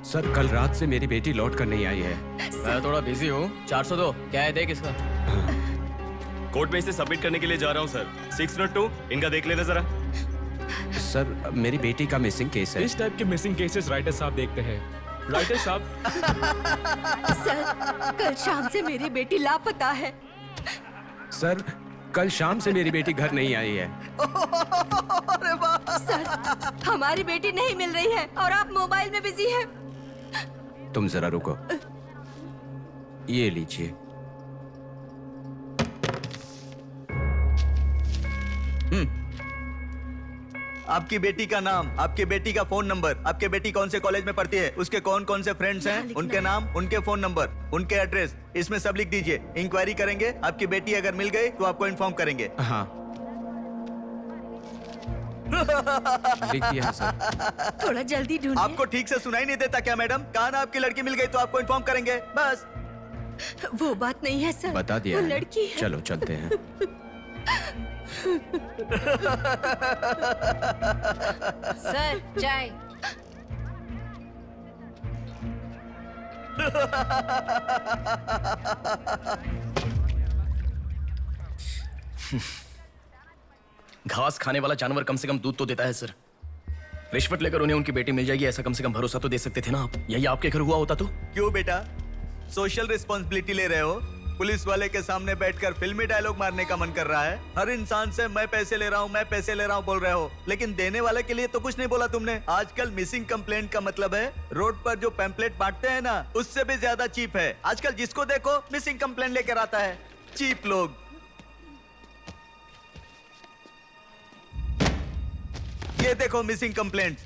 [SPEAKER 13] सर कल रात से मेरी बेटी लौट कर नहीं आई है।
[SPEAKER 7] मैं थोड़ा बिजी हूँ। 402 क्या है, देख इसका।
[SPEAKER 5] कोर्ट में इसे सबमिट करने के लिए जा रहा हूँ सर। 602 इनका देख लेना जरा।
[SPEAKER 13] सर मेरी बेटी का मिसिंग केस है।
[SPEAKER 15] इस टाइप के मिसिंग केसेस राइटर साहब देखते हैं। राइटर साहब।
[SPEAKER 2] सर कल शाम से मेरी बेटी लापता है।
[SPEAKER 13] सर कल शाम से मेरी बेटी घर नहीं आई है।
[SPEAKER 2] सर हमारी बेटी नहीं मिल रही है और आप मोबाइल में बिजी हैं।
[SPEAKER 13] तुम जरा रुको, ये लीजिए।
[SPEAKER 8] आपकी बेटी का नाम, आपकी बेटी का फोन नंबर, आपकी बेटी कौन से कॉलेज में पढ़ती है, उसके कौन कौन से फ्रेंड्स हैं, उनके नाम, उनके फोन नंबर, उनके एड्रेस, इसमें सब लिख दीजिए। इंक्वायरी करेंगे, आपकी बेटी अगर मिल गई तो आपको इन्फॉर्म करेंगे।
[SPEAKER 13] हाँ लिख दिया सर।
[SPEAKER 2] थोड़ा जल्दी ढूंढिए।
[SPEAKER 8] आपको ठीक से सुनाई नहीं देता क्या मैडम? कहा ना आपकी लड़की मिल गई तो आपको इन्फॉर्म करेंगे, बस।
[SPEAKER 2] वो बात नहीं है सर,
[SPEAKER 13] बता दिया
[SPEAKER 2] वो
[SPEAKER 13] है।
[SPEAKER 2] लड़की है।
[SPEAKER 13] चलो चलते हैं।
[SPEAKER 12] सर चाय।
[SPEAKER 3] घास खाने वाला जानवर कम से कम दूध तो देता है सर। रिश्वत लेकर उन्हें उनकी बेटी मिल जाएगी, ऐसा कम से कम भरोसा तो दे सकते थे ना आप। यही आपके घर हुआ होता तो?
[SPEAKER 8] क्यों बेटा, सोशल रिस्पॉन्सिबिलिटी ले रहे हो? पुलिस वाले के सामने बैठकर फिल्मी डायलॉग मारने का मन कर रहा है? हर इंसान से मैं पैसे ले रहा हूँ, मैं पैसे ले रहा हूँ बोल रहे हो, लेकिन देने वाले के लिए तो कुछ नहीं बोला तुमने। आजकल मिसिंग कंप्लेंट का मतलब है रोड पर जो पैम्पलेट बांटते हैं ना, उससे भी ज्यादा चीप है। आजकल जिसको देखो मिसिंग कंप्लेंट लेकर आता है, चीप लोग। ये देखो मिसिंग कंप्लेंट,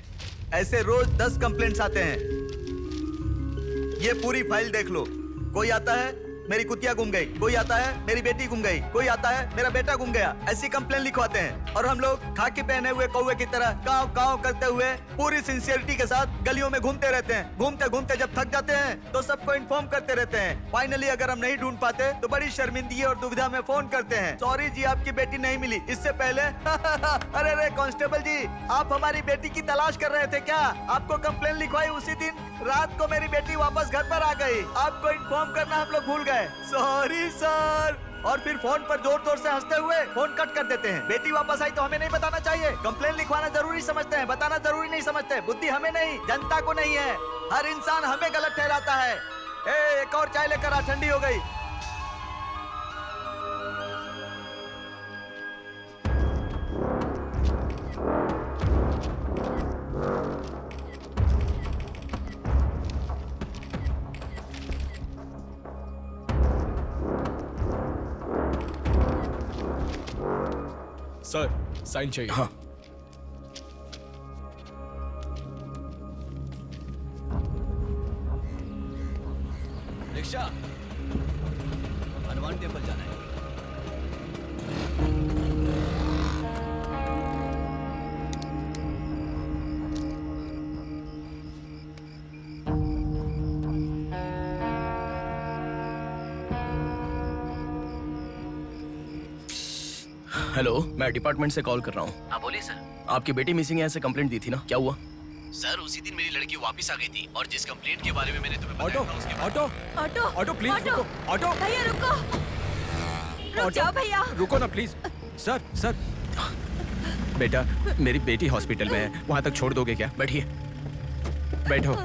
[SPEAKER 8] ऐसे रोज 10 कंप्लेंट्स आते हैं। ये पूरी फाइल देख लो। कोई आता है मेरी कुतिया गुम गई, कोई आता है मेरी बेटी गुम गई, कोई आता है मेरा बेटा गुम गया, ऐसी कंप्लेंट लिखवाते हैं। और हम लोग खाकी पहने हुए कौवे की तरह काव काव करते हुए पूरी सिंसियरिटी के साथ गलियों में घूमते रहते हैं। घूमते घूमते जब थक जाते हैं तो सबको इन्फॉर्म करते रहते हैं। फाइनली अगर हम नहीं ढूंढ पाते तो बड़ी शर्मिंदगी और दुविधा में फोन करते हैं, सॉरी जी आपकी बेटी नहीं मिली। इससे पहले अरे रे कांस्टेबल जी, आप हमारी बेटी की तलाश कर रहे थे क्या? आपको कंप्लेंट लिखवाई उसी दिन रात को मेरी बेटी वापस घर पर आ गई, आपको इन्फॉर्म करना हम लोग भूल गए, सॉरी सर। और फिर फोन पर जोर जोर से हंसते हुए फोन कट कर देते हैं। बेटी वापस आई तो हमें नहीं बताना चाहिए। कंप्लेंट लिखवाना जरूरी समझते हैं, बताना जरूरी नहीं समझते। बुद्धि हमें नहीं, जनता को नहीं है। हर इंसान हमें गलत ठहराता है। एक और चाय लेकर आ, ठंडी हो गई।
[SPEAKER 15] सर साइन चाहिए।
[SPEAKER 3] हाँ।
[SPEAKER 7] रिक्शा, हनुमान टेम्पल जाना है।
[SPEAKER 3] हेलो, मैं डिपार्टमेंट से कॉल कर रहा हूँ।
[SPEAKER 7] हाँ बोलिए सर।
[SPEAKER 3] आपकी बेटी मिसिंग है ऐसे कंप्लेंट दी थी ना, क्या हुआ?
[SPEAKER 7] सर उसी दिन मेरी लड़की वापस आ गई थी और जिस कंप्लेंट के बारे में मैंने तुम्हें
[SPEAKER 15] auto auto
[SPEAKER 2] auto
[SPEAKER 15] auto please रुको। ऑटो
[SPEAKER 2] भैया रुको, रुक जाओ भैया।
[SPEAKER 15] रुको ना प्लीज।
[SPEAKER 13] सर सर बेटा, मेरी बेटी हॉस्पिटल में है, वहां तक छोड़ दोगे क्या?
[SPEAKER 3] बैठिए।
[SPEAKER 13] बैठो।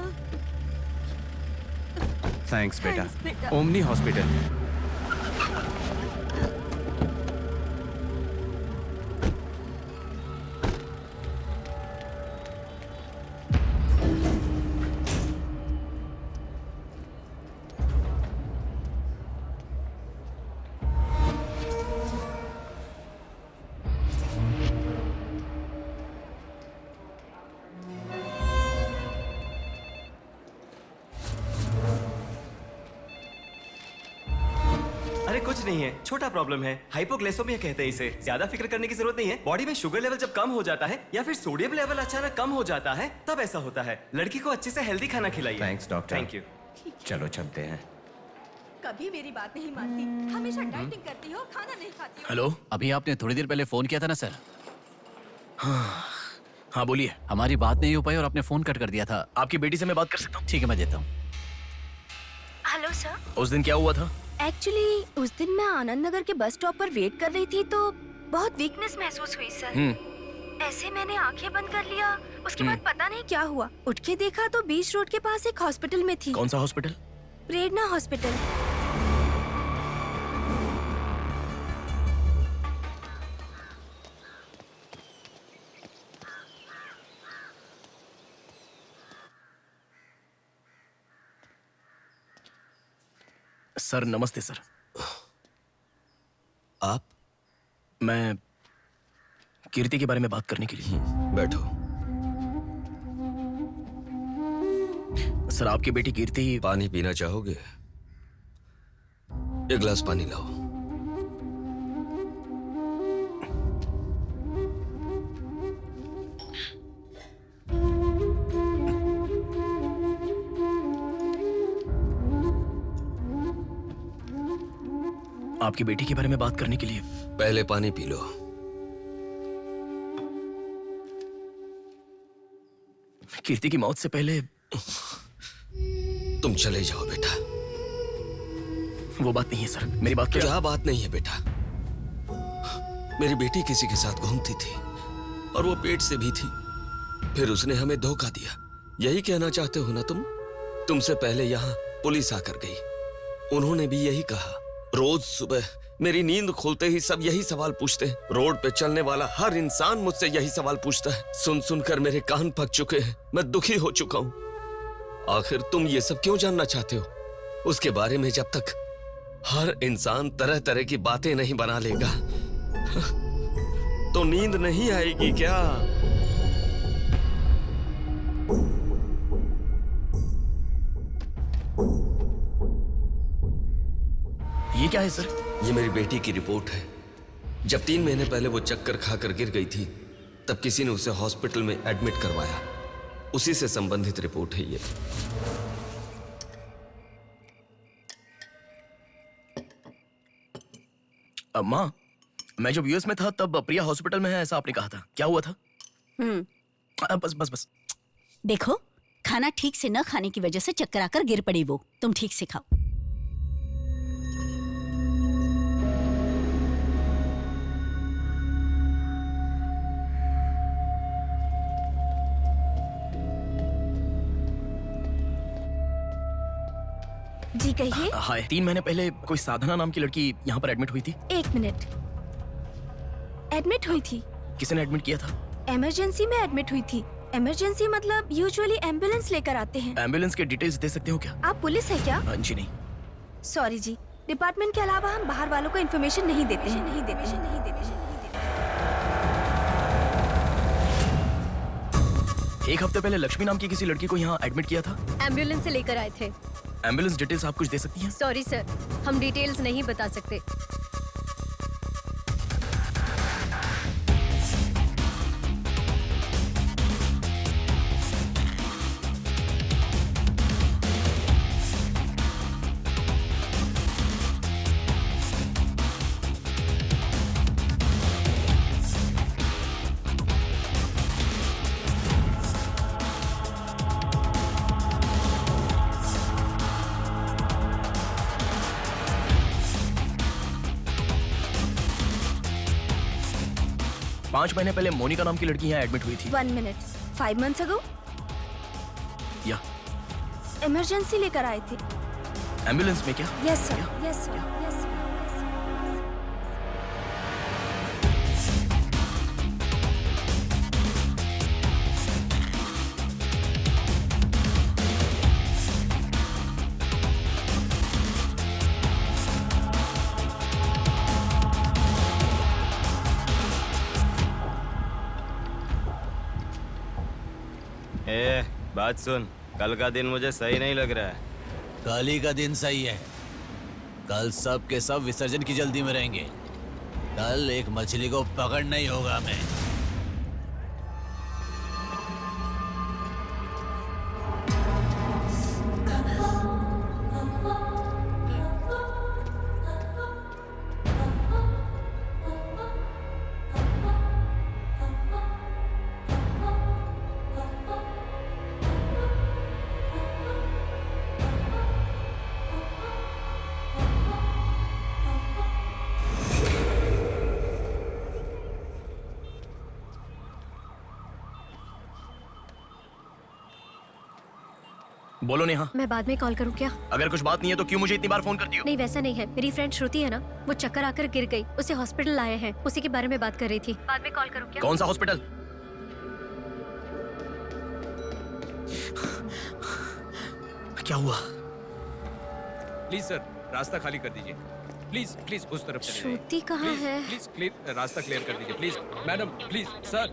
[SPEAKER 13] थैंक्स बेटा। Omni hospital.
[SPEAKER 10] अरे कुछ नहीं है, छोटा प्रॉब्लम है, हाइपोग्लाइसेमिया कहते हैं इसे। ज्यादा फिक्र करने की जरूरत नहीं है। बॉडी में शुगर लेवल जब कम हो जाता है या फिर सोडियम लेवल अचानक कम हो जाता है तब ऐसा होता है। लड़की को अच्छे से हेल्दी खाना खिलाइए।
[SPEAKER 13] Thanks doctor.
[SPEAKER 10] Thank you.
[SPEAKER 13] चलो चलते हैं।
[SPEAKER 2] कभी मेरी बात नहीं मानती, हमेशा डाइटिंग करती हो, खाना नहीं खाती हो।
[SPEAKER 3] हेलो,
[SPEAKER 7] अभी आपने थोड़ी देर पहले फोन किया था ना सर?
[SPEAKER 3] हाँ बोलिए।
[SPEAKER 7] हमारी बात नहीं हो पाई और आपने फोन कट कर दिया था।
[SPEAKER 3] आपकी बेटी से मैं बात कर सकता हूँ?
[SPEAKER 7] ठीक है, मैं देता हूँ।
[SPEAKER 4] Hello sir.
[SPEAKER 3] उस दिन क्या हुआ था?
[SPEAKER 4] एक्चुअली उस दिन मैं आनंद नगर के बस स्टॉप पर वेट कर रही थी तो बहुत वीकनेस महसूस हुई सर। ऐसे मैंने आंखें बंद कर लिया। उसके बाद पता नहीं क्या हुआ, उठ के देखा तो बीच रोड के पास एक हॉस्पिटल में थी।
[SPEAKER 3] कौन सा हॉस्पिटल?
[SPEAKER 4] प्रेरणा हॉस्पिटल।
[SPEAKER 3] सर नमस्ते सर।
[SPEAKER 1] आप?
[SPEAKER 3] मैं कीर्ति के बारे में बात करने के लिए।
[SPEAKER 1] बैठो।
[SPEAKER 3] सर आपकी बेटी कीर्ति।
[SPEAKER 1] पानी पीना चाहोगे? एक गिलास पानी लाओ।
[SPEAKER 3] आपकी बेटी के बारे में बात करने के लिए।
[SPEAKER 1] पहले पानी पी लो।
[SPEAKER 3] कीर्ति की मौत से पहले
[SPEAKER 1] तुम चले जाओ बेटा।
[SPEAKER 3] वो बात नहीं है सर, मेरी बात
[SPEAKER 1] क्या बात नहीं है बेटा? मेरी बेटी किसी के साथ घूमती थी और वो पेट से भी थी, फिर उसने हमें धोखा दिया। यही कहना चाहते हो ना तुम? तुमसे पहले यहाँ पुलिस आकर गई, उन्होंने भी यही कहा। रोज सुबह मेरी नींद खुलते ही सब यही सवाल पूछते हैं। रोड पे चलने वाला हर इंसान मुझसे यही सवाल पूछता है। सुन सुनकर मेरे कान पक चुके हैं, मैं दुखी हो चुका हूँ। आखिर तुम ये सब क्यों जानना चाहते हो? उसके बारे में जब तक हर इंसान तरह तरह की बातें नहीं बना लेगा तो नींद नहीं आएगी क्या?
[SPEAKER 3] ये क्या है सर?
[SPEAKER 1] ये मेरी बेटी की रिपोर्ट है। जब 3 महीने पहले वो चक्कर खाकर गिर गई थी तब किसी ने उसे हॉस्पिटल में एडमिट करवाया। उसी से संबंधित रिपोर्ट है ये।
[SPEAKER 3] माँ, मैं जब यूएस में था तब प्रिया हॉस्पिटल में है ऐसा आपने कहा था, क्या हुआ था? बस बस बस।
[SPEAKER 6] देखो, खाना ठीक से न खाने की वजह से चक्कर आकर गिर पड़ी वो। तुम ठीक से खाओ।
[SPEAKER 4] जी कहिए।
[SPEAKER 3] हाय। 3 महीने पहले कोई साधना नाम की लड़की यहाँ पर एडमिट हुई थी।
[SPEAKER 4] 1 मिनट। एडमिट हुई थी?
[SPEAKER 3] किसने एडमिट किया था?
[SPEAKER 4] इमरजेंसी में एडमिट हुई थी। इमरजेंसी मतलब यूजुअली एम्बुलेंस लेकर आते हैं।
[SPEAKER 3] एम्बुलेंस के डिटेल्स दे सकते हो क्या?
[SPEAKER 4] आप पुलिस है क्या?
[SPEAKER 3] जी नहीं।
[SPEAKER 4] सॉरी जी, डिपार्टमेंट के अलावा हम बाहर वालों को इन्फॉर्मेशन नहीं देते हैं।
[SPEAKER 3] एक हफ्ते पहले लक्ष्मी नाम की किसी लड़की को यहाँ एडमिट किया था।
[SPEAKER 11] एम्बुलेंस से लेकर आए थे।
[SPEAKER 3] एम्बुलेंस डिटेल्स आप कुछ दे सकती हैं?
[SPEAKER 11] सॉरी सर, हम डिटेल्स नहीं बता सकते।
[SPEAKER 3] पाँच महीने पहले मोनिका नाम की लड़की यहाँ एडमिट हुई थी।
[SPEAKER 4] 1 मिनट, 5 months ago?
[SPEAKER 3] या
[SPEAKER 4] इमरजेंसी लेकर आए थे।
[SPEAKER 3] एम्बुलेंस में क्या?
[SPEAKER 4] Yes sir, yes sir, yes sir.
[SPEAKER 5] बात सुन, कल का दिन मुझे सही नहीं लग रहा है।
[SPEAKER 7] कल ही का दिन सही है। कल सब के सब विसर्जन की जल्दी में रहेंगे। कल एक मछली को पकड़ना ही होगा हमें।
[SPEAKER 3] बोलो नेहा।
[SPEAKER 11] मैं बाद में कॉल करूं क्या?
[SPEAKER 3] अगर कुछ बात नहीं है तो क्यों मुझे इतनी बार फोन करती हो?
[SPEAKER 11] नहीं वैसा नहीं है, मेरी फ्रेंड श्रुति है ना, वो चक्कर आकर गिर गई, उसे हॉस्पिटल लाए हैं, उसी के बारे में बात कर रही थी। बाद में कॉल करूं क्या?
[SPEAKER 3] कौन सा हॉस्पिटल? क्या हुआ?
[SPEAKER 13] प्लीज सर, रास्ता खाली कर दीजिए। प्लीज प्लीज उस तरफ चले जाइए।
[SPEAKER 11] श्रुति कहाँ है?
[SPEAKER 13] प्लीज क्लियर, रास्ता क्लियर कर दीजिए please. Madam please sir,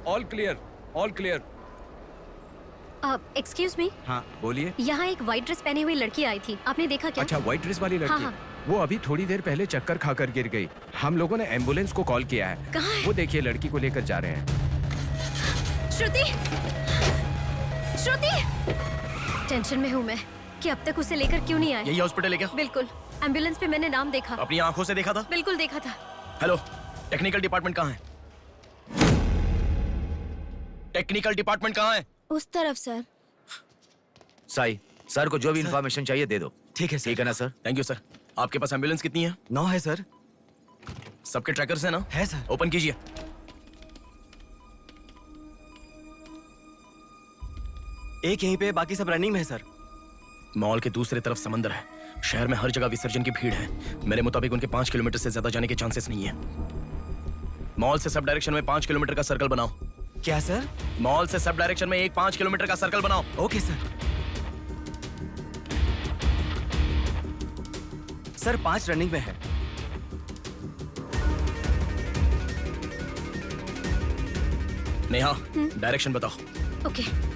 [SPEAKER 13] all clear, all clear.
[SPEAKER 11] Excuse me.
[SPEAKER 13] हाँ बोलिए।
[SPEAKER 11] यहाँ एक व्हाइट ड्रेस पहनी हुई लड़की आई थी, आपने देखा क्या?
[SPEAKER 13] अच्छा, व्हाइट ड्रेस वाली लड़की?
[SPEAKER 11] हाँ।
[SPEAKER 13] वो अभी थोड़ी देर पहले चक्कर खाकर गिर गई। हम लोगों ने एम्बुलेंस को कॉल किया है।
[SPEAKER 11] कहाँ है?
[SPEAKER 13] वो देखिए लड़की को लेकर जा रहे हैं।
[SPEAKER 11] श्रुति, श्रुति! टेंशन में हूँ मैं कि अब तक उसे लेकर क्यों नहीं आए।
[SPEAKER 3] यही हॉस्पिटल है क्या?
[SPEAKER 11] बिल्कुल, एम्बुलेंस पे मैंने नाम देखा।
[SPEAKER 3] अपनी आंखों से देखा था?
[SPEAKER 11] बिल्कुल देखा था।
[SPEAKER 3] हेलो, टेक्निकल डिपार्टमेंट कहाँ है? टेक्निकल डिपार्टमेंट कहाँ है?
[SPEAKER 4] उस तरफ सर।
[SPEAKER 7] साई, सर को जो भी इंफॉर्मेशन चाहिए दे दो।
[SPEAKER 3] ठीक है सर।
[SPEAKER 7] ठीक है ना सर?
[SPEAKER 3] Thank you sir. आपके पास एम्बुलेंस कितनी है?
[SPEAKER 10] 9 है सर।
[SPEAKER 3] सबके ट्रैकर्स है ना?
[SPEAKER 10] है सर।
[SPEAKER 3] ओपन कीजिए।
[SPEAKER 10] एक यहीं पे, बाकी सब रनिंग में है सर।
[SPEAKER 3] मॉल के दूसरे तरफ समंदर है। शहर में हर जगह विसर्जन की भीड़ है। मेरे मुताबिक उनके 5 किलोमीटर से ज्यादा जाने के चांसेस नहीं है। मॉल से सब डायरेक्शन में 5 किलोमीटर का सर्कल बनाओ।
[SPEAKER 10] क्या सर?
[SPEAKER 3] मॉल से सब डायरेक्शन में एक 5 किलोमीटर का सर्कल बनाओ।
[SPEAKER 10] Okay sir. सर 5 रनिंग में है।
[SPEAKER 3] नेहा, डायरेक्शन बताओ।
[SPEAKER 11] ओके।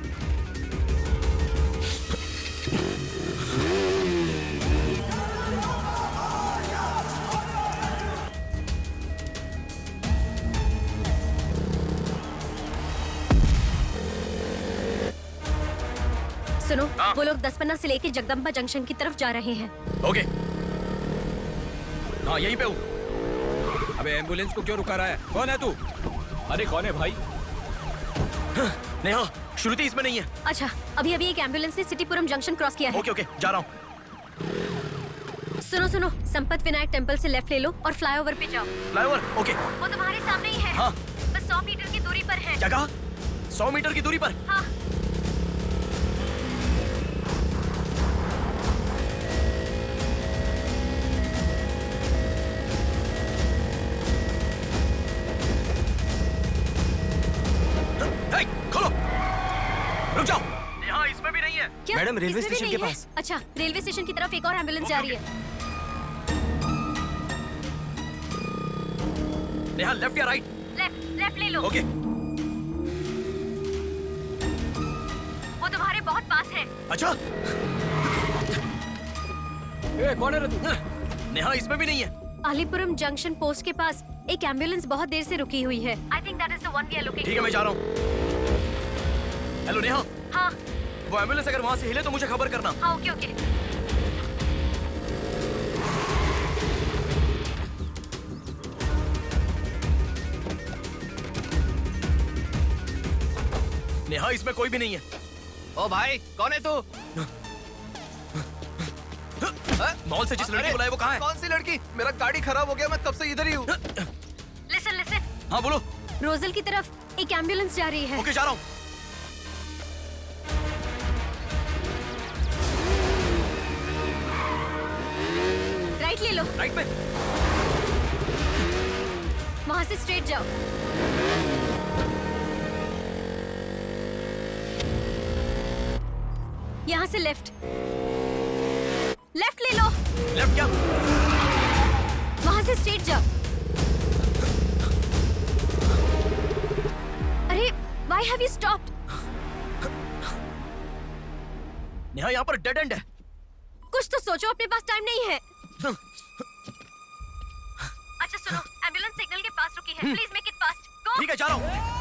[SPEAKER 11] सुनो, वो लोग 10 से लेके जगदम्बा जंक्शन की तरफ जा रहे हैं।
[SPEAKER 3] ओके। हाँ यहीं पे हूँ।
[SPEAKER 13] अबे एम्बुलेंस को क्यों रुका रहा है? कौन है तू?
[SPEAKER 5] अरे कौन है भाई?
[SPEAKER 3] नेहा, श्रुति इसमें नहीं है।
[SPEAKER 11] अच्छा, अभी अभी एक एम्बुलेंस ने सिटीपुरम जंक्शन क्रॉस किया है।
[SPEAKER 3] ओके ओके, जा रहा हूँ।
[SPEAKER 11] सुनो सुनो, संपत विनायक टेम्पल से लेफ्ट ले लो और फ्लाईओवर पे जाओ।
[SPEAKER 3] फ्लाईओवर? ओके।
[SPEAKER 11] वो तुम्हारे सामने ही है।
[SPEAKER 3] हाँ।
[SPEAKER 11] बस 100 मीटर की दूरी पर है।
[SPEAKER 3] क्या कहा? 100 मीटर की दूरी पर?
[SPEAKER 11] हाँ।
[SPEAKER 3] खोलो। रुक जाओ। यहाँ इसमें भी नहीं है।
[SPEAKER 11] क्या?
[SPEAKER 10] मैडम, रेलवे
[SPEAKER 11] इसमें भी
[SPEAKER 10] स्टेशन के
[SPEAKER 11] नहीं है?
[SPEAKER 10] पास।
[SPEAKER 11] अच्छा, रेलवे स्टेशन की तरफ एक और एम्बुलेंस जा रही है।
[SPEAKER 3] नेहा, लेफ्ट या राइट?
[SPEAKER 11] लेफ्ट ले लो।
[SPEAKER 3] ओके।
[SPEAKER 11] बहुत पास है।
[SPEAKER 3] अच्छा
[SPEAKER 15] कौन है रे तू?
[SPEAKER 3] नेहा इसमें भी नहीं है।
[SPEAKER 11] अलीपुरम जंक्शन पोस्ट के पास एक एम्बुलेंस बहुत देर से रुकी हुई है। I think that is the one we are looking.
[SPEAKER 3] ठीक है मैं जा रहा हूँ। हेलो नेहा।
[SPEAKER 11] हाँ
[SPEAKER 3] वो एम्बुलेंस अगर वहाँ से हिले तो मुझे खबर करना।
[SPEAKER 11] हाँ ओके ओके।
[SPEAKER 3] नेहा इसमें कोई भी नहीं है।
[SPEAKER 7] ओ भाई कौन है तू?
[SPEAKER 3] मॉल से जिस लड़की को लाया वो कहाँ है?
[SPEAKER 7] कौन सी लड़की? मेरा गाड़ी खराब हो गया, मैं तब से इधर ही हूँ।
[SPEAKER 11] Listen listen.
[SPEAKER 3] हाँ बोलो।
[SPEAKER 11] रोजल की तरफ एक एम्बुलेंस जा रही है।
[SPEAKER 3] ओके जा रहा हूँ।
[SPEAKER 11] राइट ले लो।
[SPEAKER 3] राइट पे।
[SPEAKER 11] वहाँ से स्ट्रेट जाओ। यहाँ से लेफ्ट। लेफ्ट ले लो।
[SPEAKER 3] लेफ्ट क्या?
[SPEAKER 11] वहाँ से स्ट्रेट जाओ। अरे why have you stopped?
[SPEAKER 3] Neha यहाँ पर डेड एंड है।
[SPEAKER 11] कुछ तो सोचो, अपने पास टाइम नहीं है। अच्छा सुनो, एम्बुलेंस सिग्नल के पास रुकी है। Please make it fast. Go.
[SPEAKER 3] ठीक है जा रहा हूँ।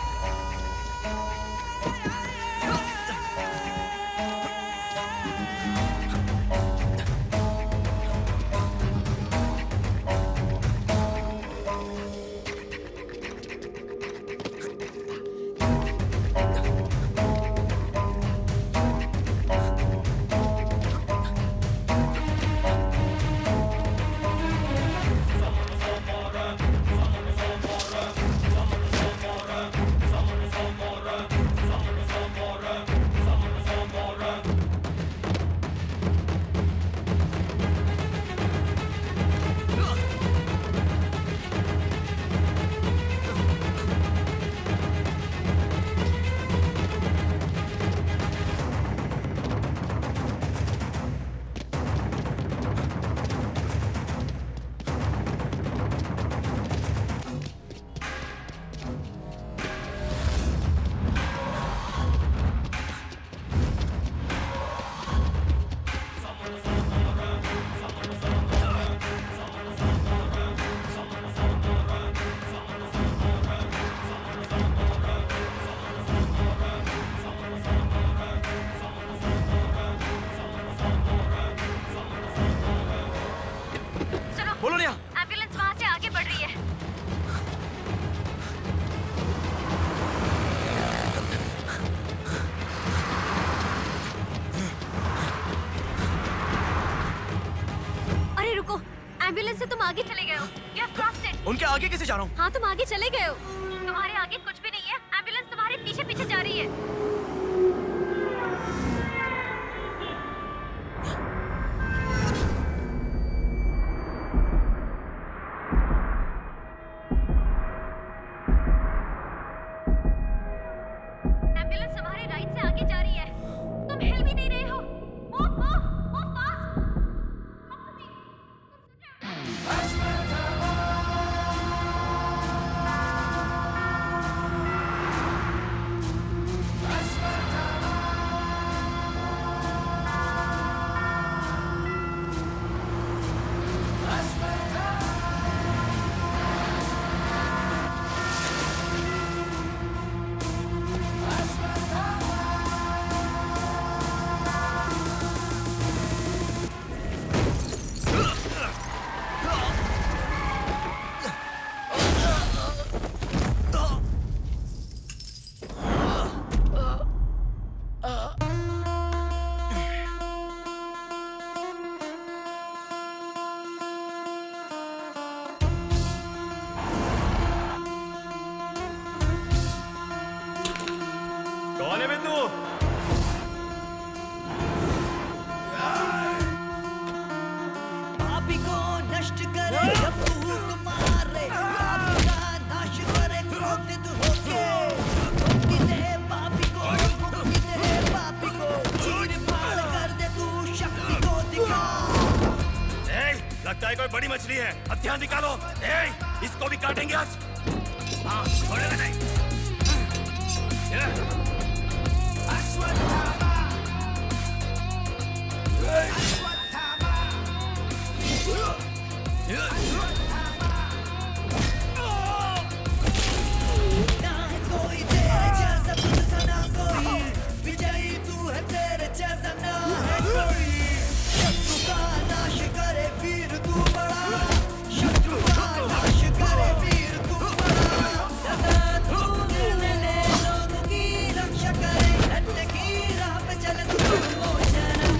[SPEAKER 3] बोलो नेहा।
[SPEAKER 11] एम्बुलेंस वहाँ से आगे बढ़ रही है। अरे रुको, एम्बुलेंस से तुम आगे चले गए हो। You have crossed it.
[SPEAKER 3] उनके आगे कैसे जा रहा हूँ?
[SPEAKER 11] हाँ तुम आगे चले गए हो। तुम्हारे आगे कुछ भी नहीं है। एम्बुलेंस तुम्हारे पीछे पीछे जा रही है। एम्बुलेंस तुम्हारे राइट से आगे जा रही है। तुम हिल भी नहीं रहे हो। Move, move, move fast.
[SPEAKER 5] कौन है बे तू?
[SPEAKER 14] पापी को नष्ट करे जब फूक मारे, पापी का नाश करे क्रोधित होके। मुक्ति दे पापी को, मुक्ति दे पापी को, चीर फाड़ कर दे तू शक्ति को दिखा।
[SPEAKER 5] लगता है कोई बड़ी मछली है। हथियार निकालो। इसको भी काटेंगे आज। हाँ छोड़ेगा नहीं।
[SPEAKER 14] ना है कोई तेरे जैसा तुझसा ना कोई विजयी तू है तेरे जैसा ना है कोई शत्रु का नाश करे वीर तू बड़ा शत्रु का नाश करे वीर तू बड़ा सदा तू निर्मले लोगों की रक्षा करे सत्य की राह पे चले तू मोचनम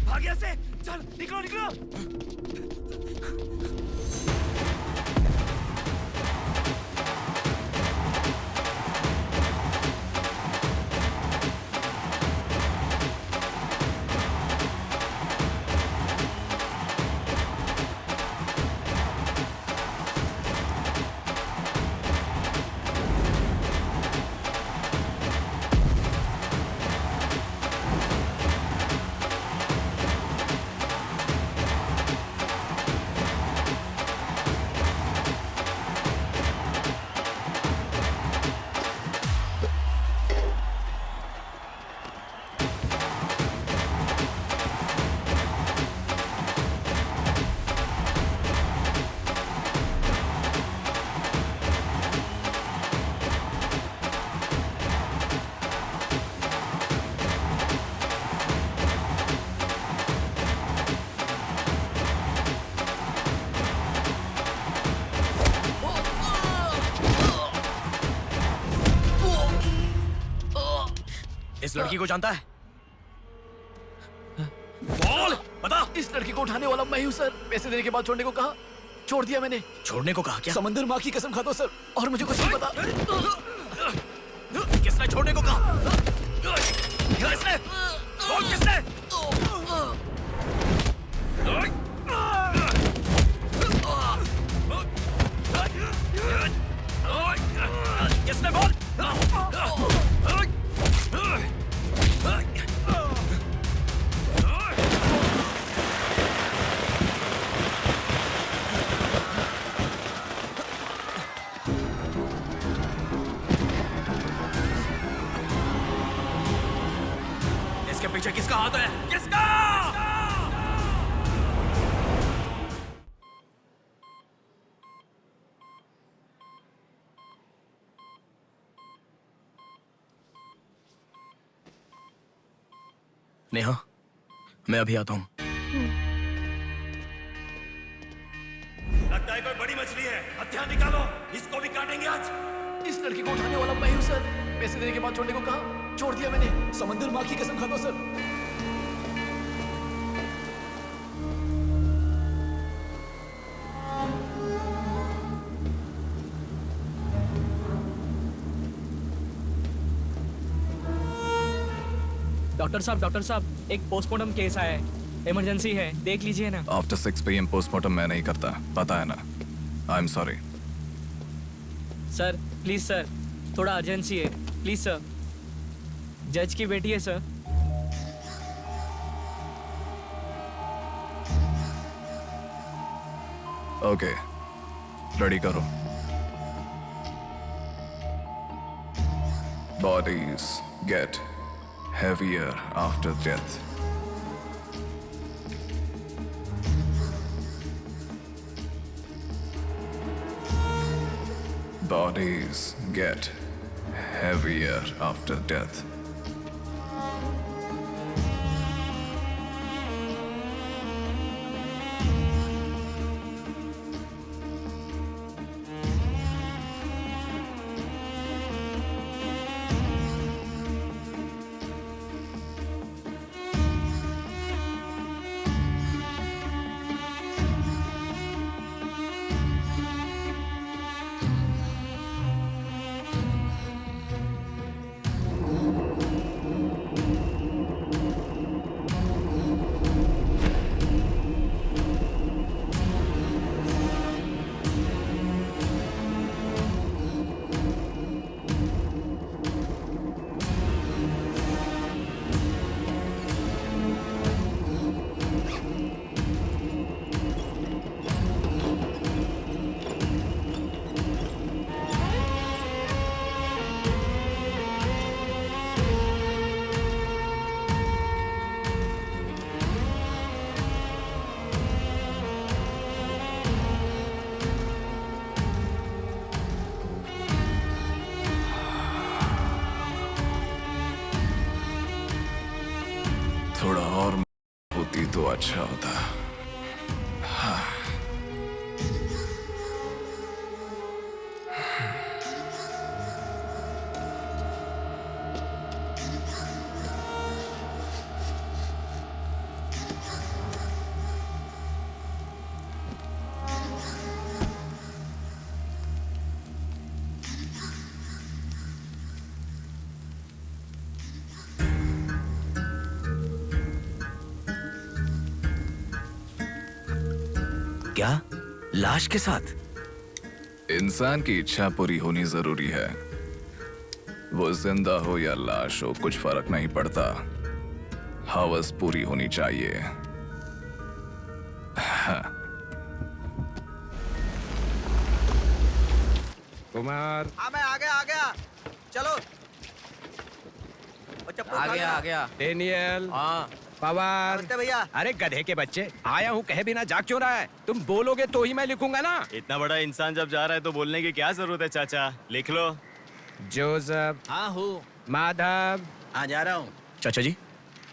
[SPEAKER 3] भाग यहाँ से चल निकलो निकलो इस लड़की को जानता है? बोल बता।
[SPEAKER 7] इस लड़की को उठाने वाला मैं हूँ सर। पैसे देने के बाद छोड़ने को कहा, छोड़ दिया मैंने।
[SPEAKER 3] छोड़ने को कहा क्या?
[SPEAKER 7] समंदर माँ की कसम खाता हूँ सर, और मुझे कुछ नहीं पता।
[SPEAKER 3] किसने छोड़ने को कहा? किसने? बोल किसने? किसने बोल? इसके पीछे किसका हाथ है? किसका? नेहा, मैं अभी आता हूं।
[SPEAKER 1] लगता है कोई बड़ी मछली है। हथियार निकालो, इसको भी काटेंगे आज।
[SPEAKER 7] इस लड़की को उठाने वाला मैं हूँ सर। पैसे देने के बाद छोड़ने को कहा, छोड़ दिया मैंने। समंदर माँ की कसम खाता हूँ सर।
[SPEAKER 15] डॉक्टर साहब एक पोस्टमार्टम केस आया है, इमरजेंसी है, देख लीजिए ना।
[SPEAKER 16] आफ्टर 6 PM पोस्टमार्टम मैं नहीं करता, पता है ना। I am sorry
[SPEAKER 15] sir, please sir, थोड़ा अर्जेंसी है, प्लीज सर। जज की बेटी है सर।
[SPEAKER 16] ओके, रेडी करो। Bodies get heavier after death. Bodies get heavier after death. थोड़ा और होती तो अच्छा होता। हाँ।
[SPEAKER 13] क्या? लाश के साथ?
[SPEAKER 16] इंसान की इच्छा पूरी होनी जरूरी है। वो जिंदा हो या लाश हो, कुछ फर्क नहीं पड़ता। हवस पूरी होनी चाहिए। हाँ।
[SPEAKER 13] कुमार,
[SPEAKER 8] हाँ मैं आ गया। चलो।
[SPEAKER 7] आ गया।
[SPEAKER 13] डेनियल।
[SPEAKER 7] हाँ।
[SPEAKER 13] पवार।
[SPEAKER 8] भैया।
[SPEAKER 13] अरे गधे के बच्चे, आया हूँ कहे बिना जाग क्यों रहा है? तुम बोलोगे तो ही मैं लिखूंगा ना।
[SPEAKER 5] इतना बड़ा इंसान जब जा रहा है तो बोलने की क्या जरूरत है चाचा? लिख लो।
[SPEAKER 13] जोसेफ।
[SPEAKER 7] हाँ हूँ।
[SPEAKER 13] माधव।
[SPEAKER 7] हाँ जा रहा हूँ।
[SPEAKER 3] चाचा जी,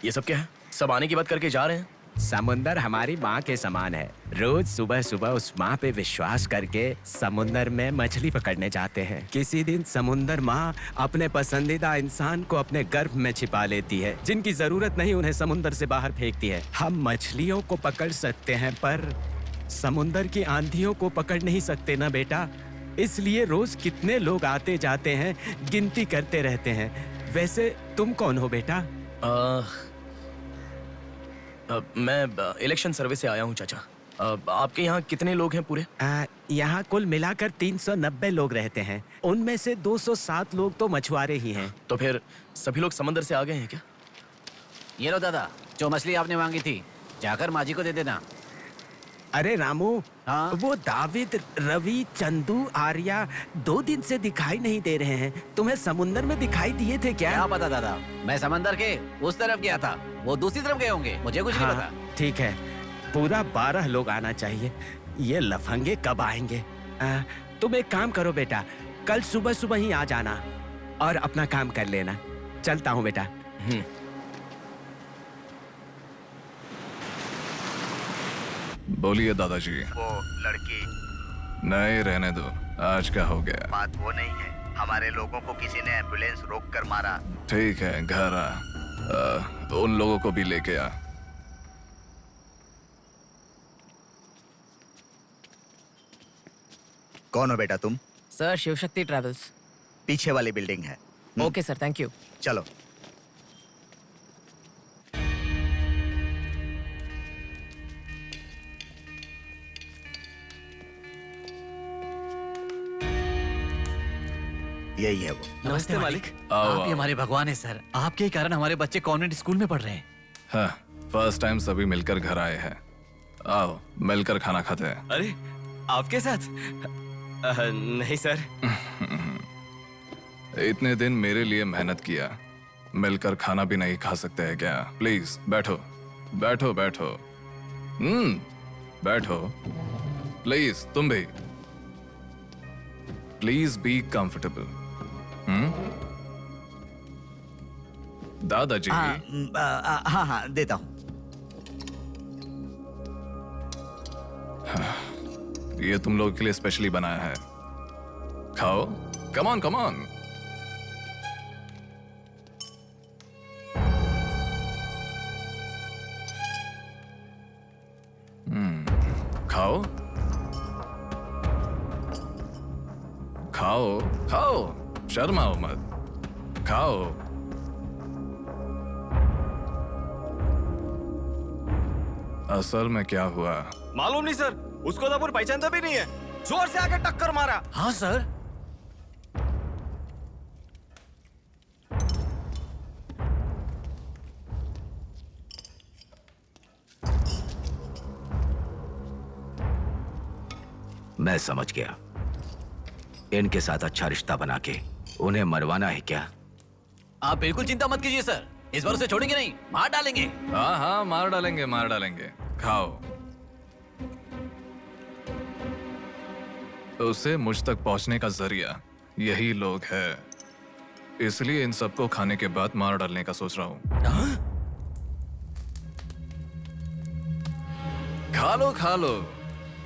[SPEAKER 3] ये सब क्या है? सब आने की बात करके जा रहे हैं।
[SPEAKER 13] समुंदर हमारी माँ के समान है। रोज सुबह सुबह उस माँ पे विश्वास करके समुंदर में मछली पकड़ने जाते हैं। किसी दिन समुंदर माँ अपने पसंदीदा इंसान को अपने गर्भ में छिपा लेती है। जिनकी जरूरत नहीं उन्हें समुंदर से बाहर फेंकती है। हम मछलियों को पकड़ सकते हैं पर समुंदर की आंधियों को पकड़ नहीं सकते ना बेटा। इसलिए रोज कितने लोग आते जाते हैं, गिनती करते रहते हैं। वैसे तुम कौन हो बेटा?
[SPEAKER 3] मैं इलेक्शन सर्वे से आया हूँ चाचा। आपके यहाँ कितने लोग हैं पूरे?
[SPEAKER 13] यहाँ कुल मिलाकर 390 लोग रहते हैं। उनमें से 207 लोग तो मछुआरे ही हैं।
[SPEAKER 3] तो फिर सभी लोग समंदर से आ गए हैं क्या?
[SPEAKER 7] ये लो दादा, जो मछली आपने मांगी थी, जाकर माँ जी को दे देना।
[SPEAKER 13] अरे रामू, हाँ? वो दाविद, रवि, चंदू, आर्या 2 दिन से दिखाई नहीं दे रहे हैं। तुम्हें समुंदर में दिखाई दिए थे क्या?
[SPEAKER 7] क्या पता दादा, मैं समंदर के उस तरफ गया था, वो दूसरी तरफ गए होंगे, मुझे कुछ नहीं पता।
[SPEAKER 13] ठीक है, पूरा 12 लोग आना चाहिए। ये लफंगे कब आएंगे? तुम एक काम करो बेटा, कल सुबह सुबह ही आ जाना और अपना काम कर लेना। चलता हूँ बेटा।
[SPEAKER 16] बोलिए दादाजी।
[SPEAKER 17] वो लड़की।
[SPEAKER 16] नहीं, रहने दो। आज क्या हो गया?
[SPEAKER 17] बात वो नहीं है, हमारे लोगों को किसी ने एम्बुलेंस रोक कर मारा।
[SPEAKER 16] ठीक है, घर आ। उन लोगों को भी लेके आ।
[SPEAKER 17] कौन हो बेटा तुम?
[SPEAKER 15] Sir, Shivshakti travels.
[SPEAKER 17] पीछे वाली बिल्डिंग है।
[SPEAKER 15] Okay sir, thank you.
[SPEAKER 17] चलो। यही है वो।
[SPEAKER 7] नमस्ते मालिक।
[SPEAKER 16] आओ,
[SPEAKER 7] आप ही
[SPEAKER 16] आओ।
[SPEAKER 7] हमारे भगवान है सर। आपके ही कारण हमारे बच्चे कॉन्वेंट स्कूल में पढ़ रहे हैं।
[SPEAKER 16] हाँ, फर्स्ट टाइम सभी मिलकर घर आए हैं। आओ, मिलकर खाना खाते हैं।
[SPEAKER 5] अरे, आपके साथ? नहीं सर।
[SPEAKER 16] इतने दिन मेरे लिए मेहनत किया, मिलकर खाना भी नहीं खा सकते हैं क्या? प्लीज बैठो, बैठो, बैठो। बैठो। प्लीज तुम भी। Please be comfortable. दादाजी।
[SPEAKER 17] हाँ, देता हूँ।
[SPEAKER 16] ये तुम लोगों के लिए स्पेशली बनाया है। खाओ। Come on, come on. खाओ, खाओ, खाओ। शर्माओ मत, खाओ। असल में क्या हुआ?
[SPEAKER 5] मालूम नहीं सर, उसको तो पहचानता भी नहीं है। जोर से आके टक्कर मारा।
[SPEAKER 7] हाँ सर।
[SPEAKER 13] मैं समझ गया। इनके साथ अच्छा रिश्ता बना के उन्हें मरवाना है क्या?
[SPEAKER 7] आप बिल्कुल चिंता मत कीजिए सर, इस बार उसे छोड़ेंगे नहीं, मार डालेंगे।
[SPEAKER 16] हाँ हाँ, मार डालेंगे, मार डालेंगे। खाओ। उसे मुझ तक पहुंचने का जरिया यही लोग है, इसलिए इन सबको खाने के बाद मार डालने का सोच रहा हूँ। खा लो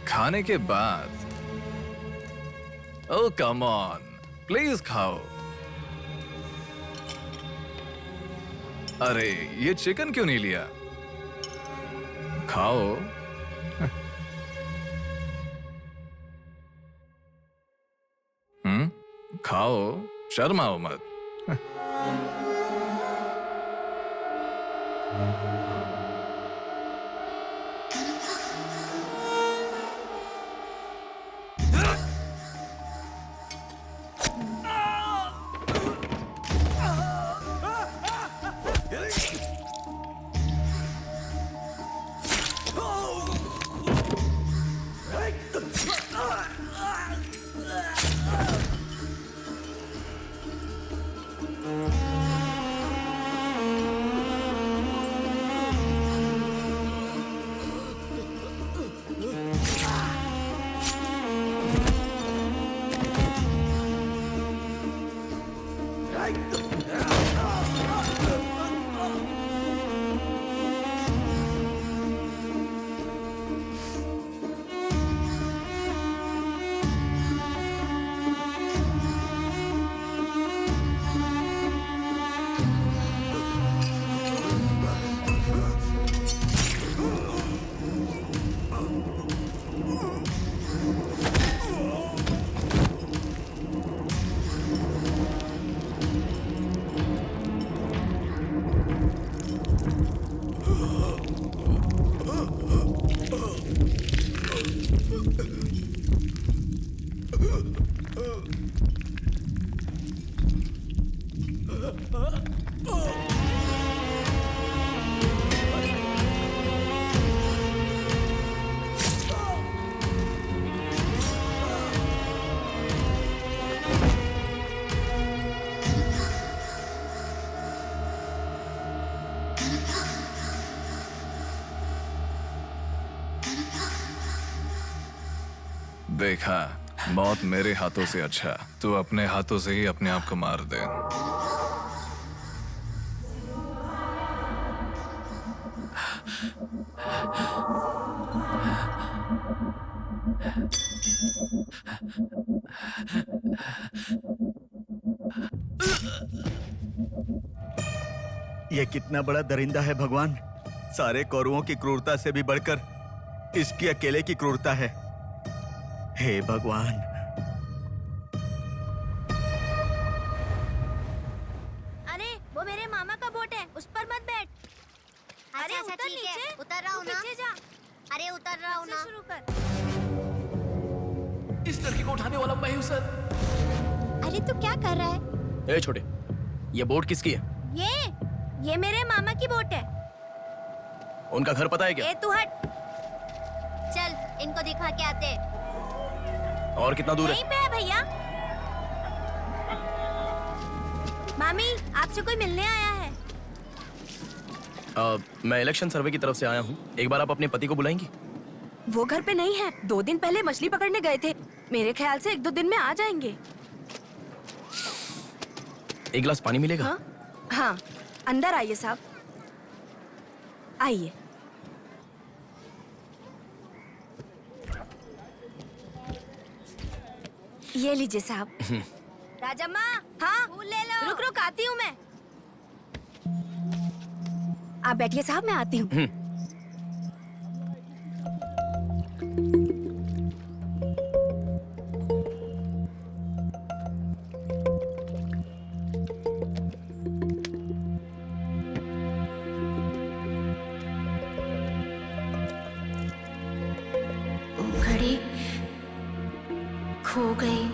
[SPEAKER 16] खाने के बाद। ओह कम ऑन, प्लीज खाओ। अरे ये चिकन क्यों नहीं लिया? खाओ। खाओ, शर्माओ मत। देखा, मौत मेरे हाथों से अच्छा तू अपने हाथों से ही अपने आप को मार दे।
[SPEAKER 8] ये कितना बड़ा दरिंदा है भगवान। सारे कौरवों की क्रूरता से भी बढ़कर इसकी अकेले की क्रूरता है। हे भगवान।
[SPEAKER 4] अरे वो मेरे मामा का बोट है, उस पर मत बैठ। अरे
[SPEAKER 18] अच्छा,
[SPEAKER 4] उतर
[SPEAKER 18] ठीक है,
[SPEAKER 4] नीचे,
[SPEAKER 18] उतर रहा हूँ ना।
[SPEAKER 4] पीछे जा।
[SPEAKER 18] अरे उतर रहा हूँ ना।
[SPEAKER 4] शुरू कर।
[SPEAKER 3] इस लड़की को उठाने वाला मैं हूँ सर।
[SPEAKER 4] अरे तू क्या कर रहा है?
[SPEAKER 3] ए छोटे, ये बोट किसकी है?
[SPEAKER 4] ये मेरे मामा की बोट है।
[SPEAKER 3] उनका घर पता है क्या?
[SPEAKER 4] ए तू हट।
[SPEAKER 18] चल इनको दिखा के आते।
[SPEAKER 3] और कितना दूर
[SPEAKER 4] यहीं पे है भैया। मामी आपसे कोई मिलने आया है।
[SPEAKER 3] मैं इलेक्शन सर्वे की तरफ से आया हूँ। एक बार आप अपने पति को बुलाएंगी?
[SPEAKER 12] वो घर पे नहीं है, 2 दिन पहले मछली पकड़ने गए थे। मेरे ख्याल से 1-2 दिन में आ जाएंगे।
[SPEAKER 3] एक गिलास पानी मिलेगा?
[SPEAKER 12] हाँ, अंदर आइए साहब, आइए। ये लीजिए साहब।
[SPEAKER 4] राजम्मा,
[SPEAKER 12] हाँ
[SPEAKER 4] फूल ले लो।
[SPEAKER 12] रुक रुक आती हूँ मैं। आप बैठिए साहब, मैं आती हूँ।
[SPEAKER 9] घड़ी खो गई।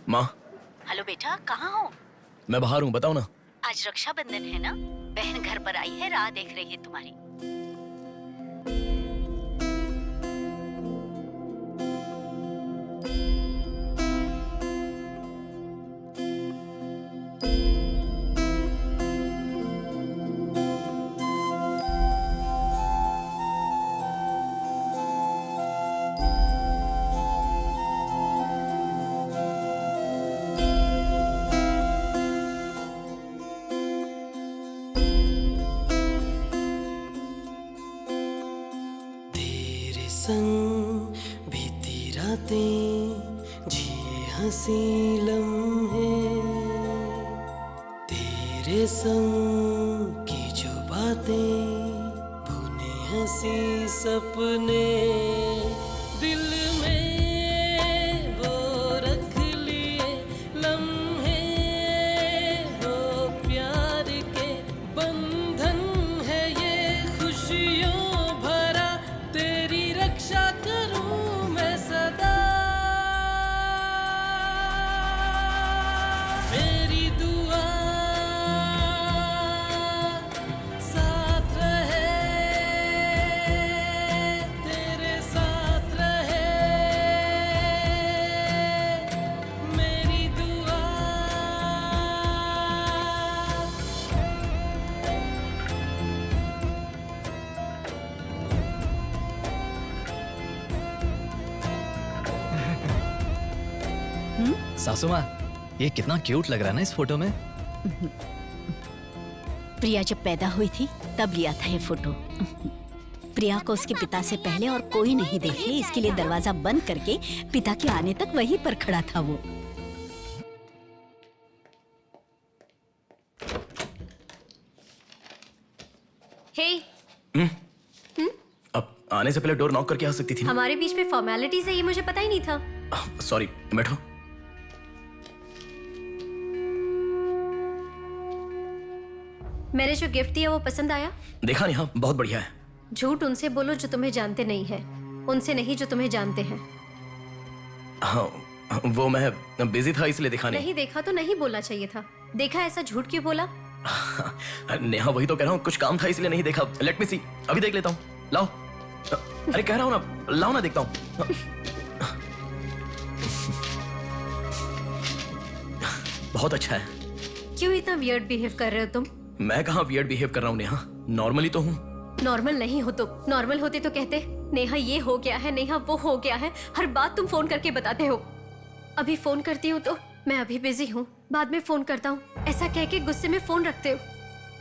[SPEAKER 3] माँ,
[SPEAKER 6] हेलो बेटा, कहाँ हो?
[SPEAKER 3] मैं बाहर हूँ, बताओ ना।
[SPEAKER 6] आज रक्षाबंधन है ना, बहन घर पर आई है, राह देख रही है तुम्हारी।
[SPEAKER 19] संग बीती रातें जिए हंसी लम्हे, तेरे संग की जो बातें बुने हंसी सपने, दिल में वो रख लिए लम्हे, वो प्यार के बंधन है ये खुशियों भरा, तेरी रक्षा करूं मैं सदा, मेरी दुआ साथ रहे, तेरे साथ रहे, मेरी दुआ।
[SPEAKER 7] सासू माँ, ये कितना क्यूट लग रहा है ना इस फोटो में।
[SPEAKER 6] प्रिया जब पैदा हुई थी तब लिया था ये फोटो। प्रिया को उसके पिता से पहले और कोई नहीं देखे, इसके लिए दरवाजा बंद करके पिता के आने तक वहीं पर खड़ा था वो।
[SPEAKER 11] हे,
[SPEAKER 3] अब आने से पहले डोर नॉक करके आ सकती थी ना?
[SPEAKER 11] हमारे बीच में फॉर्मेलिटीज है, ये मुझे पता ही नहीं था।
[SPEAKER 3] सॉरी, बैठो।
[SPEAKER 11] मैंने जो गिफ्ट दिया वो पसंद आया?
[SPEAKER 3] देखा नहीं? हाँ, बहुत बढ़िया है।
[SPEAKER 11] झूठ उनसे बोलो जो तुम्हें जानते नहीं है, उनसे नहीं जो तुम्हें जानते हैं।
[SPEAKER 3] हाँ, वो मैं बिजी था इसलिए देखा नहीं।
[SPEAKER 11] नहीं देखा तो नहीं बोलना चाहिए था। देखा ऐसा झूठ क्यों बोला?
[SPEAKER 3] नेहा, वही तो कह रहा हूँ, कुछ काम था इसलिए नहीं देखा। लेट मी सी, अभी देख लेता हूँ। लाओ। अरे कह रहा हूँ ना, लाओ ना, देखता हूँ। बहुत अच्छा है।
[SPEAKER 11] क्यों इतना वियर्ड बिहेव कर रहे हो तुम?
[SPEAKER 3] मैं कहाँ वियर्ड बिहेव कर रहा हूँ नेहा, नॉर्मली तो हूँ।
[SPEAKER 11] नॉर्मल नहीं हो तुम। नॉर्मल होते तो कहते नेहा ये हो गया है, नेहा वो हो गया है। हर बात तुम फोन करके बताते हो। अभी फोन करती हूँ तो मैं अभी बिजी हूँ, बाद में फोन करता हूँ, ऐसा कह के गुस्से में फोन रखते हो।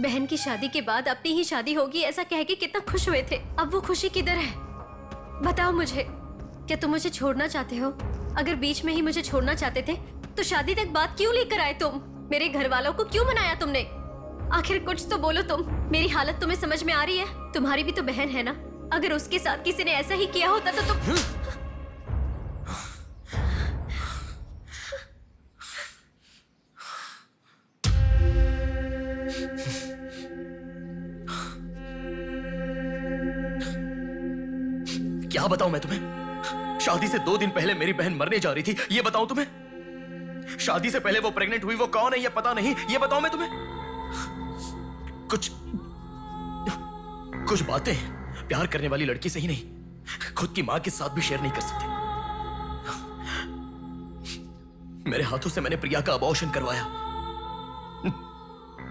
[SPEAKER 11] बहन की शादी के बाद अपनी ही शादी होगी ऐसा कह के कितना खुश हुए थे, अब वो खुशी किधर है? बताओ मुझे, क्या तुम मुझे छोड़ना चाहते हो? अगर बीच में ही मुझे छोड़ना चाहते थे तो शादी तक बात क्यों लेकर आए तुम? मेरे घर वालों को क्यों मनाया तुमने? आखिर कुछ तो बोलो तुम। मेरी हालत तुम्हें समझ में आ रही है? तुम्हारी भी तो बहन है ना, अगर उसके साथ किसी ने ऐसा ही किया होता तो तुम
[SPEAKER 3] क्या बताऊं मैं तुम्हें? शादी से 2 दिन पहले मेरी बहन मरने जा रही थी, ये बताऊं तुम्हें? शादी से पहले वो प्रेग्नेंट हुई, वो कौन है ये पता नहीं, ये बताऊं मैं तुम्हें? कुछ बातें प्यार करने वाली लड़की से ही नहीं, खुद की मां के साथ भी शेयर नहीं कर सकते। मेरे हाथों से मैंने प्रिया का अबॉर्शन करवाया।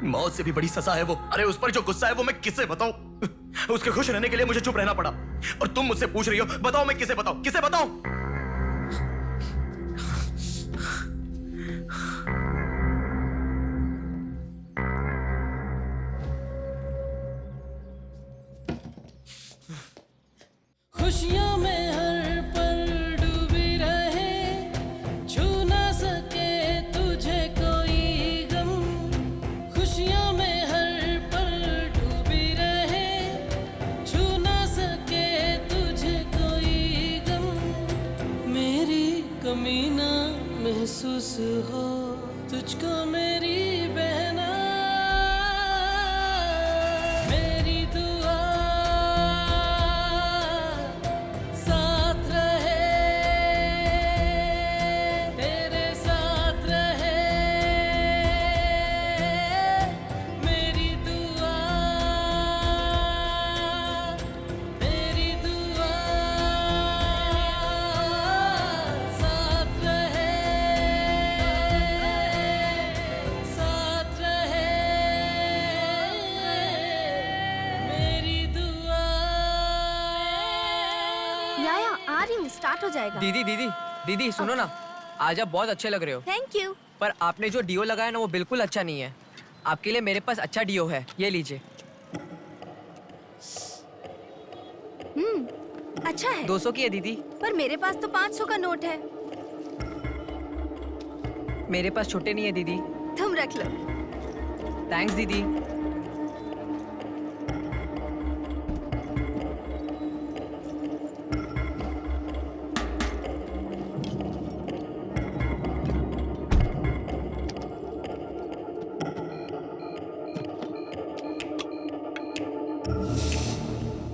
[SPEAKER 3] मौत से भी बड़ी सजा है वो। अरे उस पर जो गुस्सा है वो मैं किसे बताऊं? उसके खुश रहने के लिए मुझे चुप रहना पड़ा, और तुम मुझसे पूछ रही हो बताओ मैं किसे बताऊं, किसे बताऊं?
[SPEAKER 19] खुशियों में हर पल डूबी रहे, छू ना सके तुझे कोई गम। खुशियों में हर पल डूबी रहे, छू ना सके तुझे कोई गम। मेरी कमी ना महसूस हो तुझको मेरी बहना, मेरी दुआ साथ रहे, तेरे साथ रहे, मेरी दुआ, मेरी दुआ साथ रहे, साथ रहे, मेरी दुआ।
[SPEAKER 12] याया आ रही हूँ, स्टार्ट हो जाएगा।
[SPEAKER 15] दीदी सुनो ना, आज आप बहुत अच्छे लग रहे हो।
[SPEAKER 12] Thank you.
[SPEAKER 15] पर आपने जो डिओ लगाया ना वो बिल्कुल अच्छा नहीं है। आपके लिए मेरे पास अच्छा डिओ है, ये लीजिए।
[SPEAKER 12] अच्छा है।
[SPEAKER 15] 200 की है दीदी।
[SPEAKER 12] पर मेरे पास तो 500 का नोट है।
[SPEAKER 15] मेरे पास छोटे नहीं है दीदी।
[SPEAKER 12] तुम रख लो।
[SPEAKER 15] थैंक्स दीदी।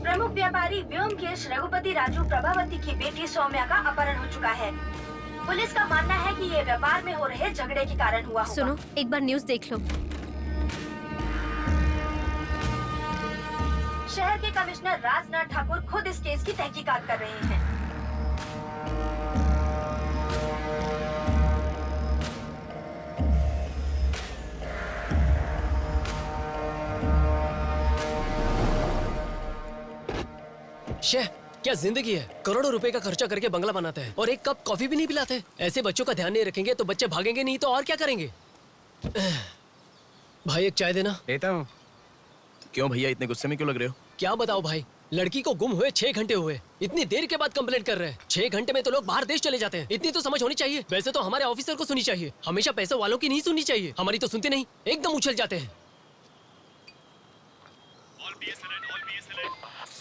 [SPEAKER 12] प्रमुख व्यापारी व्योमकेश रघुपति राजू प्रभावती की बेटी सौम्या का अपहरण हो चुका है। पुलिस का मानना है कि ये व्यापार में हो रहे झगड़े के कारण हुआ होगा।
[SPEAKER 11] सुनो, एक बार न्यूज़ देख लो।
[SPEAKER 12] शहर के कमिश्नर राजनाथ ठाकुर खुद इस केस की तहकीकात कर रहे हैं।
[SPEAKER 20] शे, क्या जिंदगी है। करोड़ों रुपए का खर्चा करके बंगला बनाते हैं और एक कप कॉफी भी नहीं पिलाते। ऐसे बच्चों का ध्यान नहीं रखेंगे तो बच्चे भागेंगे नहीं तो और क्या करेंगे। भाई एक चाय देना।
[SPEAKER 13] देता हूँ।
[SPEAKER 3] क्यों भैया इतने गुस्से में क्यों लग रहे हो?
[SPEAKER 20] क्या बताओ भाई, लड़की को गुम हुए 6 घंटे हुए, इतनी देर के बाद कंप्लेंट कर रहे हैं। 6 घंटे में तो लोग बाहर देश चले जाते हैं। इतनी तो समझ होनी चाहिए। वैसे तो हमारे ऑफिसर को सुनी चाहिए, हमेशा पैसे वालों की नहीं सुननी चाहिए। हमारी तो सुनते नहीं, एकदम उछल जाते हैं।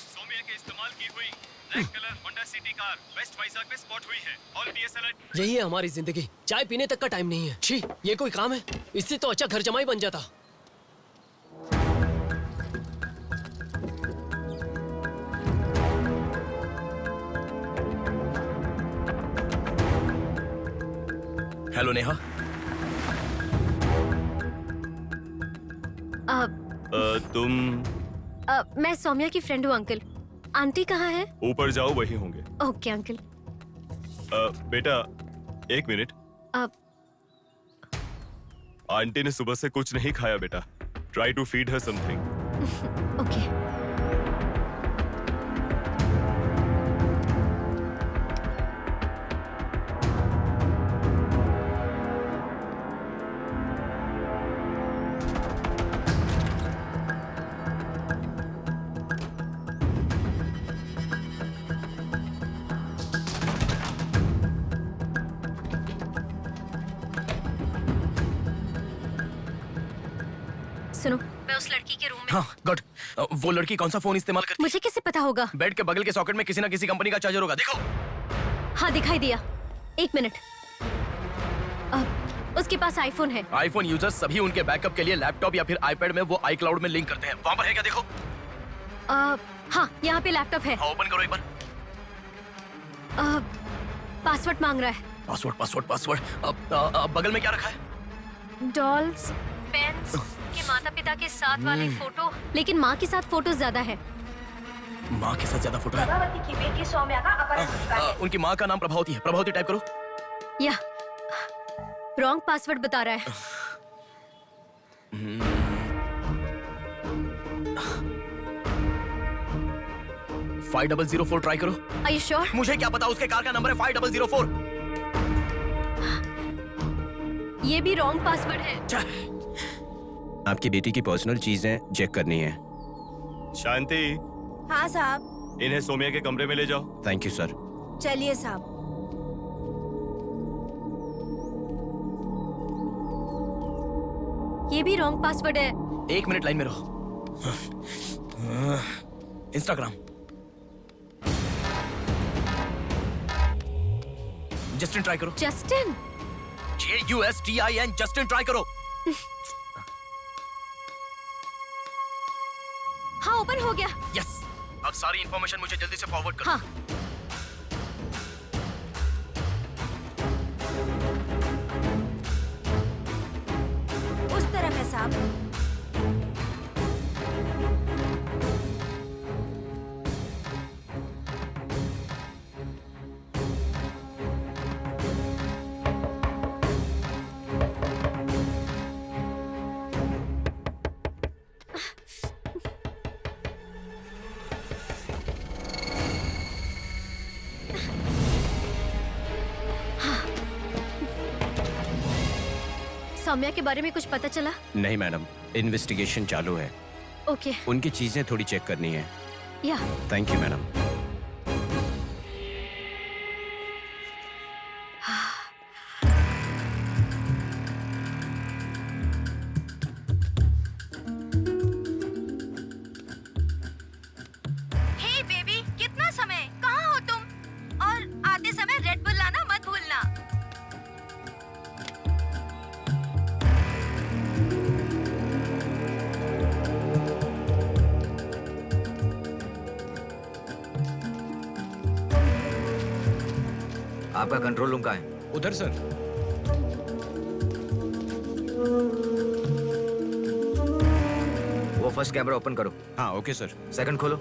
[SPEAKER 5] सोम्या के इस्तेमाल की हुई black colour Honda city car west Vizag में स्पॉट हुई है। All BS alert.
[SPEAKER 20] यही है हमारी जिंदगी। चाय पीने तक का टाइम नहीं है। छी, ये कोई काम है? इससे तो अच्छा घर जमाई बन जाता।
[SPEAKER 3] हेलो नेहा।
[SPEAKER 5] तुम?
[SPEAKER 11] मैं सौम्या की फ्रेंड हूँ अंकल। आंटी कहाँ है?
[SPEAKER 5] ऊपर जाओ, वही होंगे।
[SPEAKER 11] Okay uncle.
[SPEAKER 5] बेटा एक मिनट। आंटी ने सुबह से कुछ नहीं खाया बेटा। Try to feed her something.
[SPEAKER 11] Okay. सुनो, मैं उस लड़की के रूम में।
[SPEAKER 3] हाँ गुड। वो लड़की कौन सा फोन इस्तेमाल करती है?
[SPEAKER 11] मुझे कैसे पता होगा?
[SPEAKER 3] बेड के बगल के सॉकेट में किसी ना किसी कंपनी का चार्जर होगा, देखो।
[SPEAKER 11] हाँ दिखाई दिया। 1 मिनट। उसके पास आईफोन है।
[SPEAKER 3] आईफोन यूजर्स सभी उनके बैकअप के लिए लैपटॉप या फिर आईपैड में वो iCloud में लिंक करते हैं। वहाँ पर है क्या, देखो।
[SPEAKER 11] हाँ, यहाँ पे लैपटॉप है।
[SPEAKER 3] हाँ, ओपन करो एक बार।
[SPEAKER 11] पासवर्ड मांग रहा है।
[SPEAKER 3] Password password password. बगल में क्या रखा है?
[SPEAKER 11] डॉल्स, पेन्स के माता पिता के साथ वाली फोटो, लेकिन माँ के साथ फोटो ज्यादा है।
[SPEAKER 3] माँ के साथ ज्यादा फोटो है।
[SPEAKER 12] प्रभावती की बेटी सौम्या का अपहरण हो चुका है।
[SPEAKER 3] उनकी माँ का नाम प्रभावती है। प्रभावती टाइप करो।
[SPEAKER 11] या रॉन्ग पासवर्ड बता रहा है।
[SPEAKER 3] 5004 ट्राई करो।
[SPEAKER 11] Are you sure?
[SPEAKER 3] मुझे क्या पता, उसके कार का नंबर है 5004।
[SPEAKER 11] ये भी रॉन्ग पासवर्ड है।
[SPEAKER 13] आपकी बेटी की पर्सनल चीजें चेक करनी है।
[SPEAKER 5] शांति,
[SPEAKER 12] हाँ साहब।
[SPEAKER 5] इन्हें सोम्या के कमरे में ले जाओ।
[SPEAKER 13] Thank you sir.
[SPEAKER 12] चलिए साहब।
[SPEAKER 11] ये भी रॉन्ग पासवर्ड है।
[SPEAKER 3] 1 मिनट लाइन में रहो। इंस्टाग्राम। जस्टिन ट्राई करो।
[SPEAKER 11] जस्टिन?
[SPEAKER 3] JUSTIN जस्टिन ट्राई करो।
[SPEAKER 11] हाँ, ओपन हो गया।
[SPEAKER 3] यस। अब सारी इंफॉर्मेशन मुझे जल्दी से फॉरवर्ड करो।
[SPEAKER 11] हाँ।
[SPEAKER 12] उस तरफ है साहब।
[SPEAKER 11] सौम्या के बारे में कुछ पता चला?
[SPEAKER 13] नहीं मैडम, इन्वेस्टिगेशन चालू है।
[SPEAKER 11] ओके।
[SPEAKER 13] उनकी चीजें थोड़ी चेक करनी है।
[SPEAKER 11] या।
[SPEAKER 13] Thank you madam.
[SPEAKER 21] आपका कंट्रोल रूम कहाँ है?
[SPEAKER 13] उधर सर।
[SPEAKER 21] वो फर्स्ट कैमरा ओपन करो।
[SPEAKER 13] हाँ ओके सर।
[SPEAKER 21] सेकंड खोलो।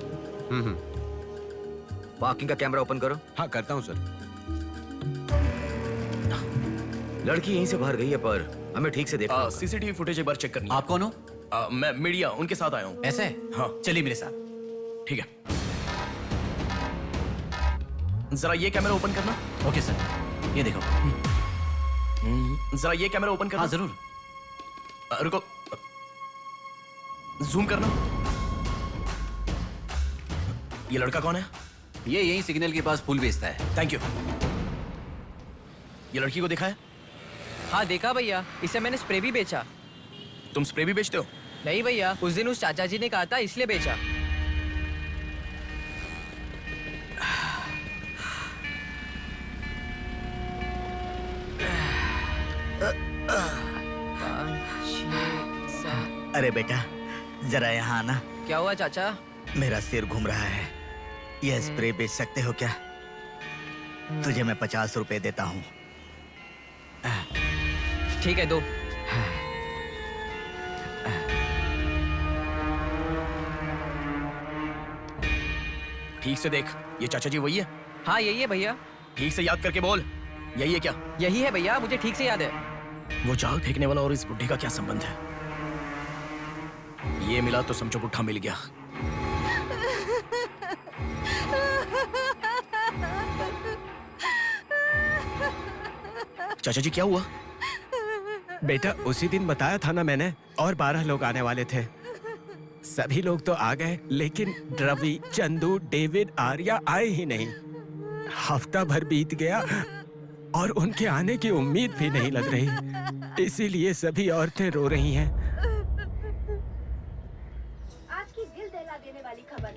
[SPEAKER 21] पार्किंग का कैमरा ओपन करो।
[SPEAKER 13] हाँ करता हूँ सर।
[SPEAKER 21] लड़की यहीं से बाहर गई है पर हमें ठीक से देखना।
[SPEAKER 3] सीसीटीवी फुटेज एक बार चेक करनी है।
[SPEAKER 21] आप कौन हो?
[SPEAKER 3] मैं मीडिया उनके साथ आया हूँ।
[SPEAKER 21] ऐसे?
[SPEAKER 3] हाँ
[SPEAKER 21] चलिए मेरे साथ।
[SPEAKER 3] ठीक है। जरा ये कैमरा ओपन करना।
[SPEAKER 21] ओके सर, ये देखो।
[SPEAKER 3] जरा ये कैमरा ओपन करना।
[SPEAKER 21] हाँ जरूर।
[SPEAKER 3] रुको, जूम करना। ये लड़का कौन है?
[SPEAKER 21] ये यही सिग्नल के पास फूल बेचता है।
[SPEAKER 3] Thank you. ये लड़की को देखा है?
[SPEAKER 15] हाँ देखा भैया, इसे मैंने स्प्रे भी बेचा।
[SPEAKER 3] तुम स्प्रे भी बेचते हो?
[SPEAKER 15] नहीं भैया, उस दिन उस चाचा जी ने कहा था इसलिए बेचा।
[SPEAKER 8] अरे बेटा जरा यहाँ आना।
[SPEAKER 15] क्या हुआ चाचा?
[SPEAKER 8] मेरा सिर घूम रहा है। यह स्प्रे बेच सकते हो क्या? तुझे मैं 50 रुपए देता हूँ।
[SPEAKER 15] ठीक है, दो।
[SPEAKER 3] ठीक से देख, ये चाचा जी वही है?
[SPEAKER 15] हाँ यही है भैया।
[SPEAKER 3] ठीक से याद करके बोल, यही है क्या?
[SPEAKER 15] यही है भैया, मुझे ठीक से याद है।
[SPEAKER 3] वो जाल फेंकने वाला और इस बुड्ढे का क्या संबंध है? ये मिला तो समझो बुड्ढा मिल गया। चाचा जी क्या हुआ?
[SPEAKER 13] बेटा उसी दिन बताया था ना मैंने, और 12 लोग आने वाले थे। सभी लोग तो आ गए लेकिन रवि, चंदू, डेविड, आर्या आए ही नहीं। हफ्ता भर बीत गया और उनके आने की उम्मीद भी नहीं लग रही। इसीलिए सभी औरतें रो रही हैं।
[SPEAKER 12] आज की दिल दहला देने वाली खबर।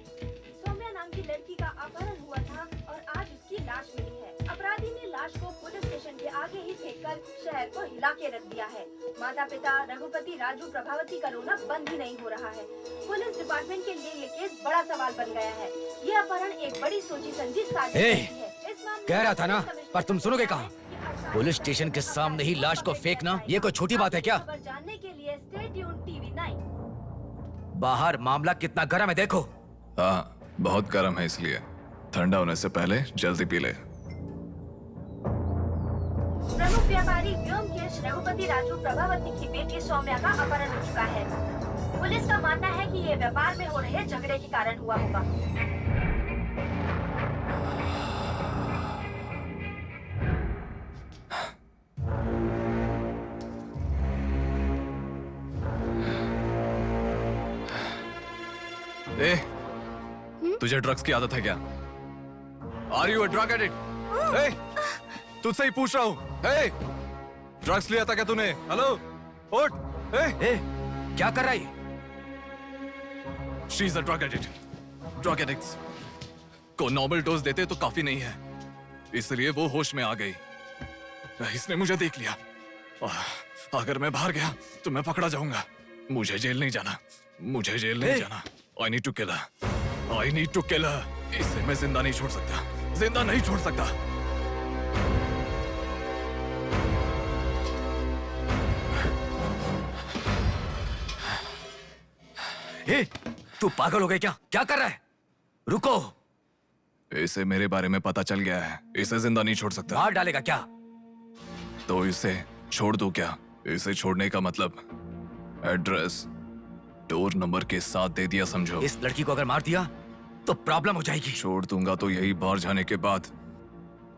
[SPEAKER 12] सौम्या नाम की लड़की का अपहरण हुआ था और आज उसकी लाश मिली है। अपराधी ने लाश को पुलिस स्टेशन के आगे ही फेंककर शहर को हिला के रख दिया है। माता पिता रघुपति, राजू, प्रभावती का रोना बंद ही नहीं हो रहा है। पुलिस डिपार्टमेंट के लिए ये केस बड़ा सवाल बन गया है। ये अपहरण एक बड़ी सोची समझी साजिश है। इस मामले
[SPEAKER 21] कह रहा था ना, पर तुम सुनोगे कहाँ? पुलिस स्टेशन के सामने ही लाश को फेंकना ये कोई छोटी बात है क्या?
[SPEAKER 12] खबर जानने के लिए स्टे ट्यून्ड टीवी 9।
[SPEAKER 21] बाहर मामला कितना गर्म है देखो।
[SPEAKER 16] हाँ बहुत गर्म है, इसलिए ठंडा होने से पहले जल्दी पी ले।
[SPEAKER 12] प्रमुख व्यापारी व्योमकेश रघुपति राजू प्रभावती की बेटी सौम्या का अपहरण हो चुका है। पुलिस का मानना है कि ये व्यापार में हो रहे झगड़े के कारण हुआ होगा।
[SPEAKER 16] ए, तुझे ड्रग्स की आदत है क्या? Are you a drug addict? तुझसे ही पूछ रहा हूँ। ड्रग्स लिया था क्या तूने? हेलो, उठ।
[SPEAKER 21] क्या कर रहा है?
[SPEAKER 16] She is a drug addict. Drug addicts को नॉर्मल डोज देते तो काफी नहीं है, इसलिए वो होश में आ गई। इसने मुझे देख लिया। अगर मैं बाहर गया तो मैं पकड़ा जाऊंगा। मुझे जेल नहीं जाना, मुझे जेल नहीं जाना। I need to kill her. I need to kill her. इसे मैं जिंदा नहीं छोड़ सकता, जिंदा नहीं छोड़ सकता।
[SPEAKER 21] तू पागल हो गया क्या? क्या कर रहा है? रुको।
[SPEAKER 16] इसे मेरे बारे में पता चल गया है, इसे जिंदा नहीं छोड़ सकता।
[SPEAKER 21] मार डालेगा क्या?
[SPEAKER 16] तो इसे छोड़ दूं क्या? इसे छोड़ने का मतलब एड्रेस डोर नंबर के साथ दे दिया समझो।
[SPEAKER 21] इस लड़की को अगर मार दिया तो प्रॉब्लम हो जाएगी।
[SPEAKER 16] छोड़ दूंगा तो यही बाहर जाने के बाद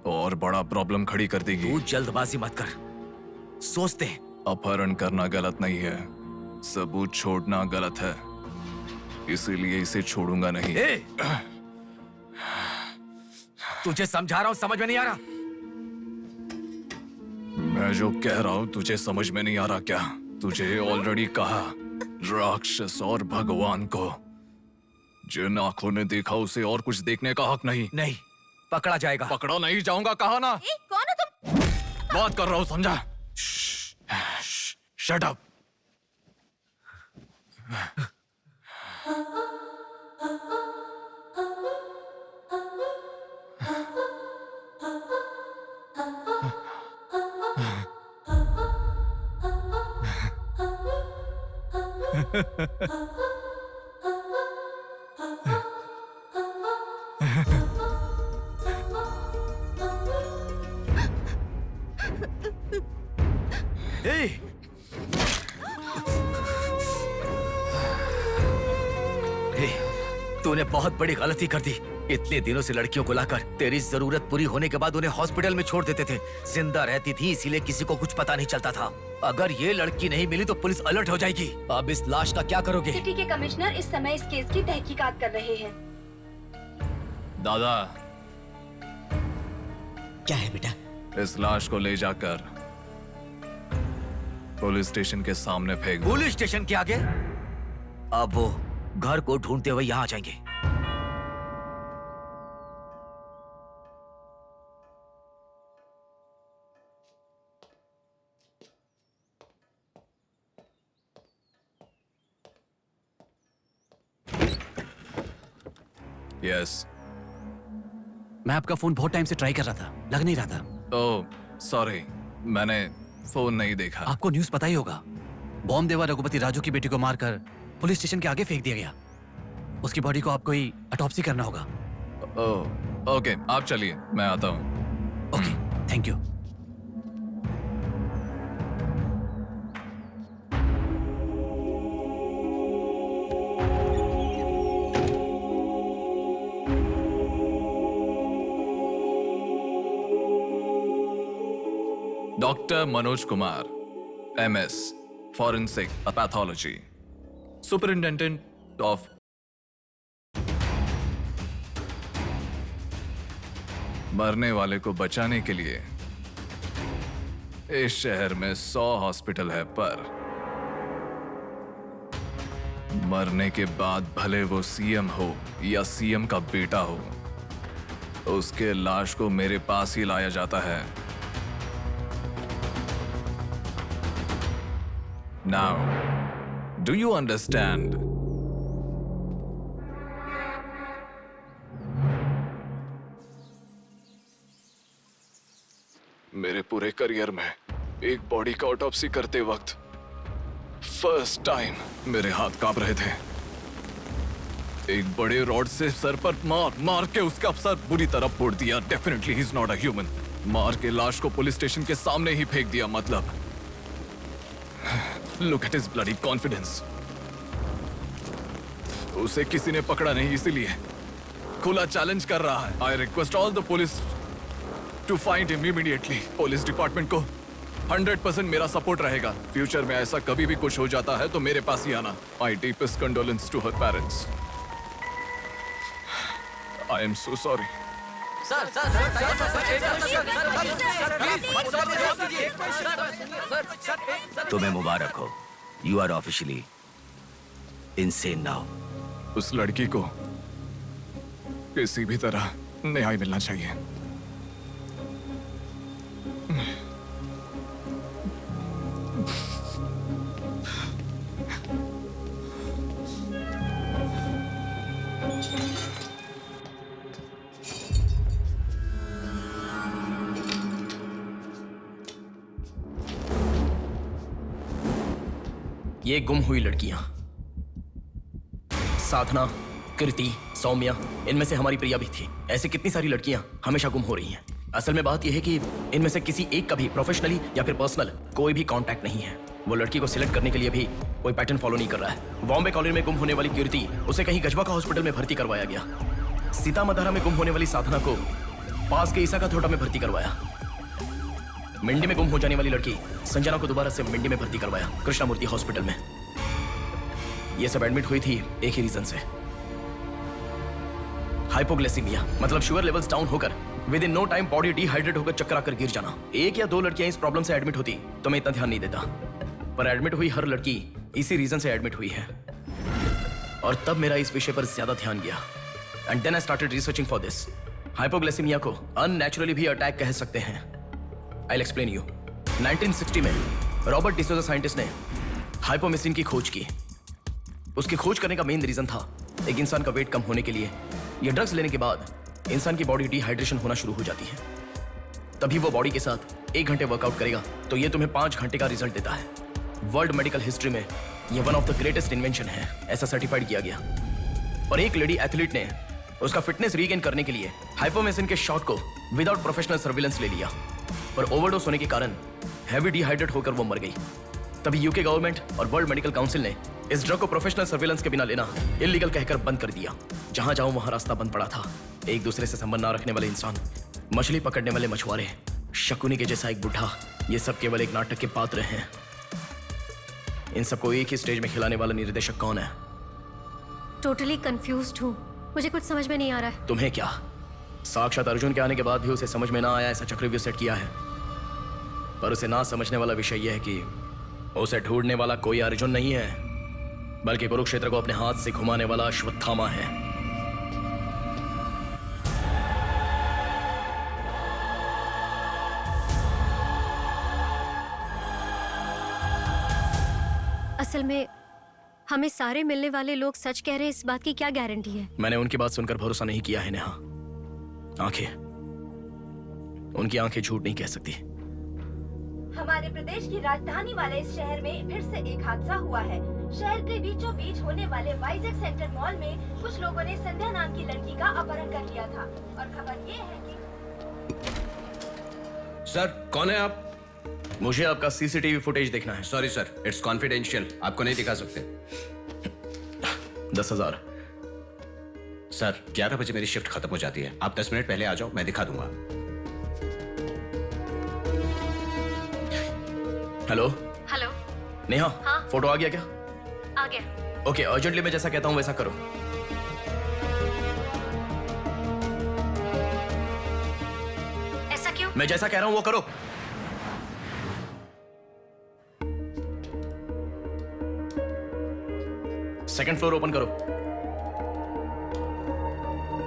[SPEAKER 16] और बड़ा प्रॉब्लम खड़ी कर देगी।
[SPEAKER 21] तू जल्दबाजी मत कर, सोचते।
[SPEAKER 16] अपहरण करना गलत नहीं है, सबूत छोड़ना गलत है, इसीलिए इसे छोड़ूंगा नहीं।
[SPEAKER 21] तुझे समझा रहा हूं, समझ में नहीं आ रहा?
[SPEAKER 16] मैं जो कह रहा हूं तुझे समझ में नहीं आ रहा क्या? तुझे ऑलरेडी कहा, राक्षस और भगवान को जिन आंखों ने देखा उसे और कुछ देखने का हक नहीं।
[SPEAKER 21] नहीं, पकड़ा जाएगा।
[SPEAKER 16] पकड़ा नहीं जाऊंगा, कहा ना।
[SPEAKER 11] कौन हो तुम?
[SPEAKER 16] बात कर रहा हूं, समझा? Shut up.
[SPEAKER 21] तूने बहुत बड़ी गलती कर दी। इतने दिनों से लड़कियों को लाकर तेरी जरूरत पूरी होने के बाद उन्हें हॉस्पिटल में छोड़ देते थे। जिंदा रहती थी इसीलिए किसी को कुछ पता नहीं चलता था। अगर ये लड़की नहीं मिली तो पुलिस अलर्ट हो जाएगी। अब इस लाश का क्या करोगे?
[SPEAKER 12] सिटी के कमिश्नर इस समय इस केस की तहकीकात कर रहे हैं।
[SPEAKER 16] दादा,
[SPEAKER 21] क्या है बेटा?
[SPEAKER 16] इस लाश को ले जाकर पुलिस स्टेशन के सामने फेंक दो।
[SPEAKER 21] पुलिस स्टेशन के आगे? अब वो घर को ढूंढते हुए यहाँ आ जाएंगे।
[SPEAKER 16] यस।
[SPEAKER 7] मैं आपका फोन बहुत टाइम से ट्राई कर रहा था, लग नहीं रहा था।
[SPEAKER 16] ओह सॉरी, मैंने फोन नहीं देखा।
[SPEAKER 7] आपको न्यूज़ पता ही होगा, बॉम्ब देवा रघुपति राजू की बेटी को मारकर पुलिस स्टेशन के आगे फेंक दिया गया। उसकी बॉडी को आपको ही ऑटोप्सी करना होगा।
[SPEAKER 16] ओह ओके, आप चलिए, मैं आता हूँ।
[SPEAKER 7] Okay, thank you.
[SPEAKER 16] Doctor Manoj Kumar, MS, Forensic Pathology, Superintendent of मरने वाले को बचाने के लिए इस शहर में 100 हॉस्पिटल है, पर मरने के बाद भले वो सीएम हो या सीएम का बेटा हो, उसके लाश को मेरे पास ही लाया जाता है। Now, do you understand? मेरे पूरे करियर में एक बॉडी का ऑटोप्सी करते वक्त फर्स्ट टाइम मेरे हाथ कांप रहे थे। एक बड़े रॉड से सर पर मार के उसका सर बुरी तरह फोड़ दिया। Definitely he is not a human. मार के लाश को पुलिस स्टेशन के सामने ही फेंक दिया। मतलब look at his bloody confidence. उसे किसी ने पकड़ा नहीं, इसीलिए खुला चैलेंज कर रहा है। I request all the police to find him immediately. Police department को 100% मेरा सपोर्ट रहेगा। फ्यूचर में ऐसा कभी भी कुछ हो जाता है तो मेरे पास ही आना। My deepest condolences to her parents. I am so sorry.
[SPEAKER 21] तुम्हें मुबारक हो, you are officially insane now.
[SPEAKER 16] उस लड़की को किसी भी तरह न्याय मिलना चाहिए।
[SPEAKER 3] ये गुम हुई लड़कियां साधना, कृति, सौम्या, इनमें से हमारी प्रिया भी थी। ऐसी कितनी सारी लड़कियां हमेशा गुम हो रही हैं। असल में बात यह है कि इनमें से किसी एक का भी प्रोफेशनली या फिर पर्सनल कोई भी कांटेक्ट नहीं है। वो लड़की को सिलेक्ट करने के लिए भी कोई पैटर्न फॉलो नहीं कर रहा है। बॉम्बे कॉलोनी में गुम होने वाली कीर्ति, उसे कहीं गजवा का हॉस्पिटल में भर्ती करवाया गया। सीतामढ़ी में गुम होने वाली साधना को पास के ईसा का थोड़ा में भर्ती करवाया। मंडी में गुम हो जाने वाली लड़की संजना को दोबारा से मंडी में भर्ती करवाया, कृष्णामूर्ति हॉस्पिटल में। ये सब एडमिट हुई थी एक ही रीजन से, हाइपोग्लाइसीमिया, मतलब शुगर लेवल्स डाउन होकर within no time body dehydrate होकर चक्कर आकर गिर जाना। एक या दो लड़कियां इस प्रॉब्लम से एडमिट होती तो मैं इतना ध्यान नहीं देता, पर एडमिट हुई हर लड़की इसी रीजन से एडमिट हुई है। और तब मेरा इस विषय पर ज्यादा ध्यान गया and then I started researching for this. Hypoglycaemia को अननेचुरली भी अटैक कह सकते हैं। I'll explain you. 1960 में रॉबर्ट डिसोजा साइंटिस्ट ने हाइपोमेसिन की खोज की। उसकी खोज करने का मेन रीजन था एक इंसान का वेट कम होने के लिए ये ड्रग्स लेने के बाद इंसान की बॉडी डिहाइड्रेशन होना शुरू हो जाती है। तभी वो बॉडी के साथ 1 घंटे वर्कआउट करेगा तो ये तुम्हें 5 घंटे का रिजल्ट देता है। वर्ल्ड मेडिकल हिस्ट्री में ये one of the greatest invention है, ऐसा सर्टिफाइड किया गया। और एक लेडी एथलीट ने उसका फिटनेस रीगेन करने के लिए हाइपोमेसिन के शॉट को विदाउट प्रोफेशनल सर्विलेंस ले लिया, पर ओवरडोज होने के कारण हैवी डिहाइड्रेट होकर वो मर गई। तभी यूके गवर्नमेंट और वर्ल्ड मेडिकल काउंसिल ने इस ड्रग को प्रोफेशनल सर्विलेंस के बिना लेना इलीगल कहकर बंद कर दिया। जहां जाऊं वहां रास्ता बंद पड़ा था। एक दूसरे से संबंध ना रखने वाले इंसान, मछली पकड़ने वाले मछुआरे, शकुनी के जैसा एक बुढ़ा, ये सब केवल एक नाटक के पात्र हैं। इन सबको एक ही स्टेज में खिलाने वाला निर्देशक कौन है?
[SPEAKER 11] टोटली कंफ्यूज्ड हूँ, मुझे कुछ समझ में नहीं आ रहा है।
[SPEAKER 3] तुम्हें क्या? साक्षात अर्जुन के आने के बाद भी उसे समझ में ना आया ऐसा चक्रव्यूह सेट किया है। पर उसे ना समझने वाला विषय यह है कि उसे ढूंढने वाला कोई अर्जुन नहीं है, बल्कि कुरुक्षेत्र को अपने हाथ से घुमाने वाला अश्वत्थामा है।
[SPEAKER 11] असल में हमें सारे मिलने वाले लोग सच कह रहे हैं, इस बात की क्या गारंटी है?
[SPEAKER 3] मैंने उनकी बात सुनकर भरोसा नहीं किया है नेहा। आंखें, उनकी आंखें झूठ नहीं कह सकती।
[SPEAKER 12] हमारे प्रदेश की राजधानी वाले इस शहर में फिर से एक हादसा हुआ है। शहर के बीचों बीच होने वाले वाइजैक सेंटर मॉल में कुछ लोगों ने संध्या नाम की लड़की का अपहरण कर लिया था और खबर ये है कि
[SPEAKER 13] सर, कौन है आप?
[SPEAKER 3] मुझे आपका सीसीटीवी फुटेज देखना है।
[SPEAKER 13] सॉरी सर, इट्स कॉन्फिडेंशियल, आपको नहीं दिखा सकते।
[SPEAKER 3] 10,000।
[SPEAKER 13] सर, 11 बजे मेरी शिफ्ट खत्म हो जाती है, आप 10 मिनट पहले आ जाओ, मैं दिखा दूंगा।
[SPEAKER 3] Hello
[SPEAKER 11] hello.
[SPEAKER 3] नेहा,
[SPEAKER 11] हाँ?
[SPEAKER 3] फोटो आ गया क्या?
[SPEAKER 11] आ गया।
[SPEAKER 3] ओके, अर्जेंटली मैं जैसा कहता हूँ वैसा करो।
[SPEAKER 11] ऐसा क्यों?
[SPEAKER 3] मैं जैसा कह रहा हूँ वो करो। सेकंड फ्लोर ओपन करो।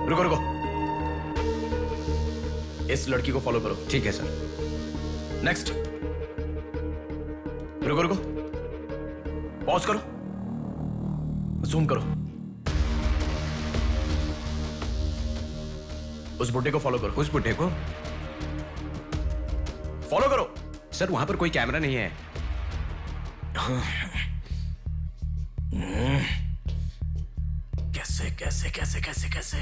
[SPEAKER 3] रुको रुको, इस लड़की को फॉलो करो।
[SPEAKER 13] ठीक है सर।
[SPEAKER 3] नेक्स्ट। रुको रुको, पॉज करो, जूम करो। उस बुड्ढे को फॉलो करो।
[SPEAKER 13] उस बुड्ढे को
[SPEAKER 3] फॉलो करो।
[SPEAKER 13] सर, वहां पर कोई कैमरा नहीं है।
[SPEAKER 3] कैसे कैसे कैसे कैसे कैसे?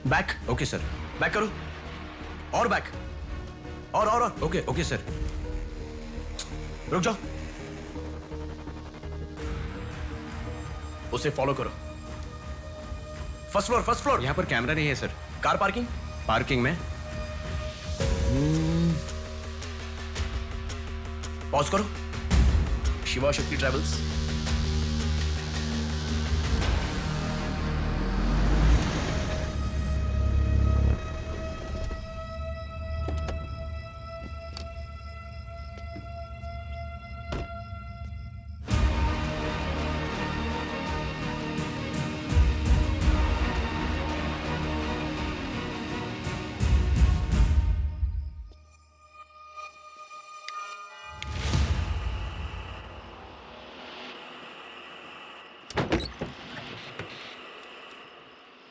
[SPEAKER 3] बैक।
[SPEAKER 13] Okay sir.
[SPEAKER 3] बैक करो, और बैक, और
[SPEAKER 13] ओके ओके सर।
[SPEAKER 3] रुक जाओ, उसे फॉलो करो। First floor, first floor.
[SPEAKER 13] यहाँ पर कैमरा नहीं है सर।
[SPEAKER 3] Car parking?
[SPEAKER 13] पार्किंग में।
[SPEAKER 3] पॉज करो। शिवा शक्ति ट्रैवल्स।